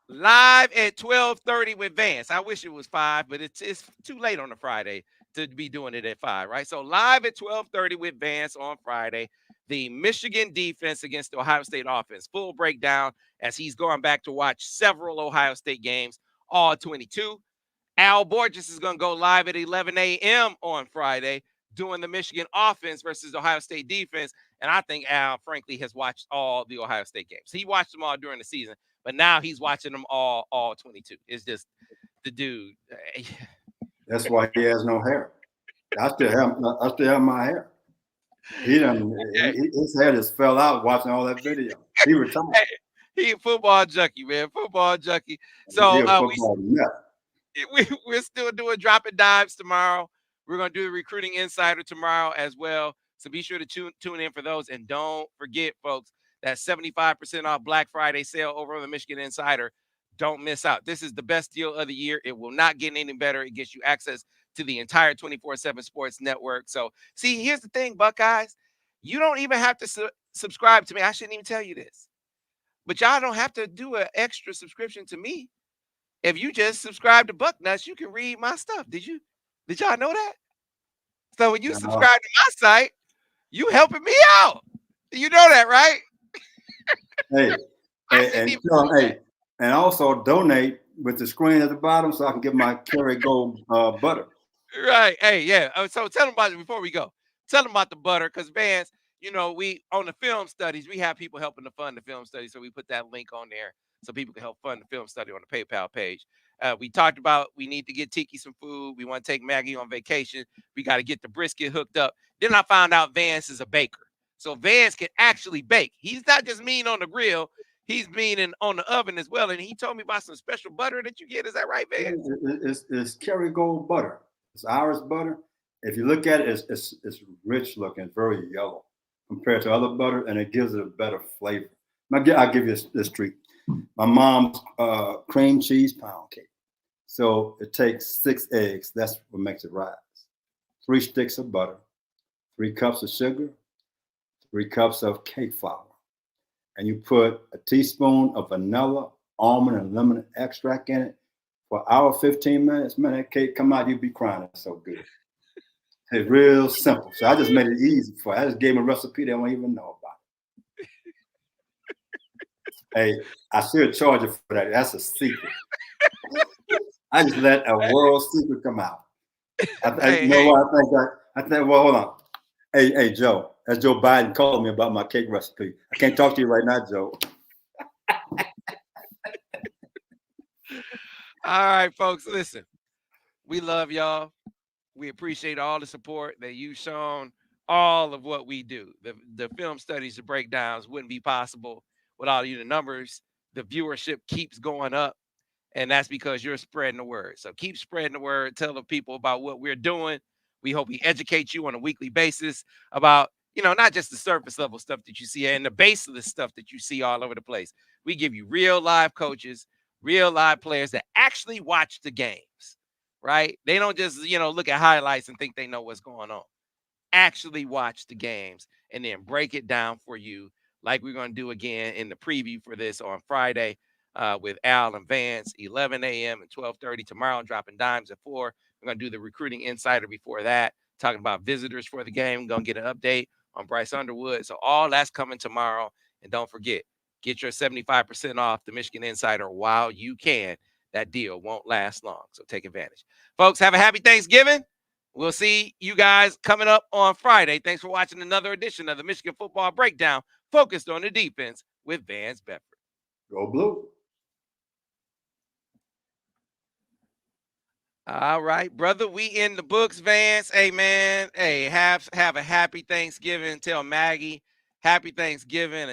live at 12:30 with Vance. I wish it was 5, but it's too late on a Friday to be doing it at 5, right? So live at 12:30 with Vance on Friday. The Michigan defense against the Ohio State offense. Full breakdown as he's going back to watch several Ohio State games, all 22. Al Borges is going to go live at 11 a.m. on Friday doing the Michigan offense versus Ohio State defense. And I think Al, frankly, has watched all the Ohio State games. He watched them all during the season, but now he's watching them all 22. It's just the dude. That's why he has no hair. I still have my hair. His hair just fell out watching all that video. He retired. He a football junkie, man. Football junkie. So we're still doing dropping dimes tomorrow. We're going to do the recruiting insider tomorrow as well. So be sure to tune in for those. And don't forget, folks, that 75% off Black Friday sale over on the Michigan Insider. Don't miss out. This is the best deal of the year. It will not get any better. It gets you access to the entire 24/7 Sports Network. So, see, here's the thing, Buckeyes. You don't even have to subscribe to me. I shouldn't even tell you this. But y'all don't have to do an extra subscription to me. If you just subscribe to Bucknuts, you can read my stuff. Did y'all know that? So when you subscribe to my site, you helping me out. You know that, right? And also donate with the screen at the bottom so I can get my Kerrygold butter. Right. Hey, yeah. So tell them about it before we go. Tell them about the butter, because Vance, we on the film studies, we have people helping to fund the film studies, so we put that link on there so people can help fund the film study on the PayPal page. We talked about we need to get Tiki some food. We want to take Maggie on vacation. We got to get the brisket hooked up. Then I found out Vance is a baker. So Vance can actually bake. He's not just mean on the grill. He's mean on the oven as well. And he told me about some special butter that you get. Is that right, Vance? It's Kerrygold butter. It's Irish butter. If you look at it, it's rich looking. It's very yellow compared to other butter, and it gives it a better flavor. I'll give you this treat. My mom's cream cheese pound cake. So it takes 6 eggs. That's what makes it rise. 3 sticks of butter, 3 cups of sugar, 3 cups of cake flour. And you put a teaspoon of vanilla, almond, and lemon extract in it for an hour, 15 minutes. Man, that cake come out, you'd be crying. It's so good. It's real simple. So I just made it easy for you. I just gave them a recipe they don't even know about. Hey, I should charge you for that. That's a secret. I just let a world secret come out. Well, hold on. Hey, Joe. That's Joe Biden calling me about my cake recipe. I can't talk to you right now, Joe. All right, folks, listen. We love y'all. We appreciate all the support that you've shown, all of what we do. The film studies, the breakdowns wouldn't be possible without you. The numbers, the viewership keeps going up, and that's because you're spreading the word. So keep spreading the word. Tell the people about what we're doing. We hope we educate you on a weekly basis about, not just the surface level stuff that you see and the base of the stuff that you see all over the place. We give you real live coaches, real live players that actually watch the games, right? They don't just, look at highlights and think they know what's going on. Actually watch the games and then break it down for you, like we're going to do again in the preview for this on Friday with Al and Vance, 11 a.m. and 12:30 tomorrow, dropping dimes at 4. We're going to do the recruiting insider before that, talking about visitors for the game. We're going to get an update on Bryce Underwood. So all that's coming tomorrow. And don't forget, get your 75% off the Michigan Insider while you can. That deal won't last long, so take advantage. Folks, have a happy Thanksgiving. We'll see you guys coming up on Friday. Thanks for watching another edition of the Michigan Football Breakdown, focused on the defense with Vance Bedford. Go Blue. All right, brother. We in the books, Vance. Hey, man. Hey, have a happy Thanksgiving. Tell Maggie happy Thanksgiving.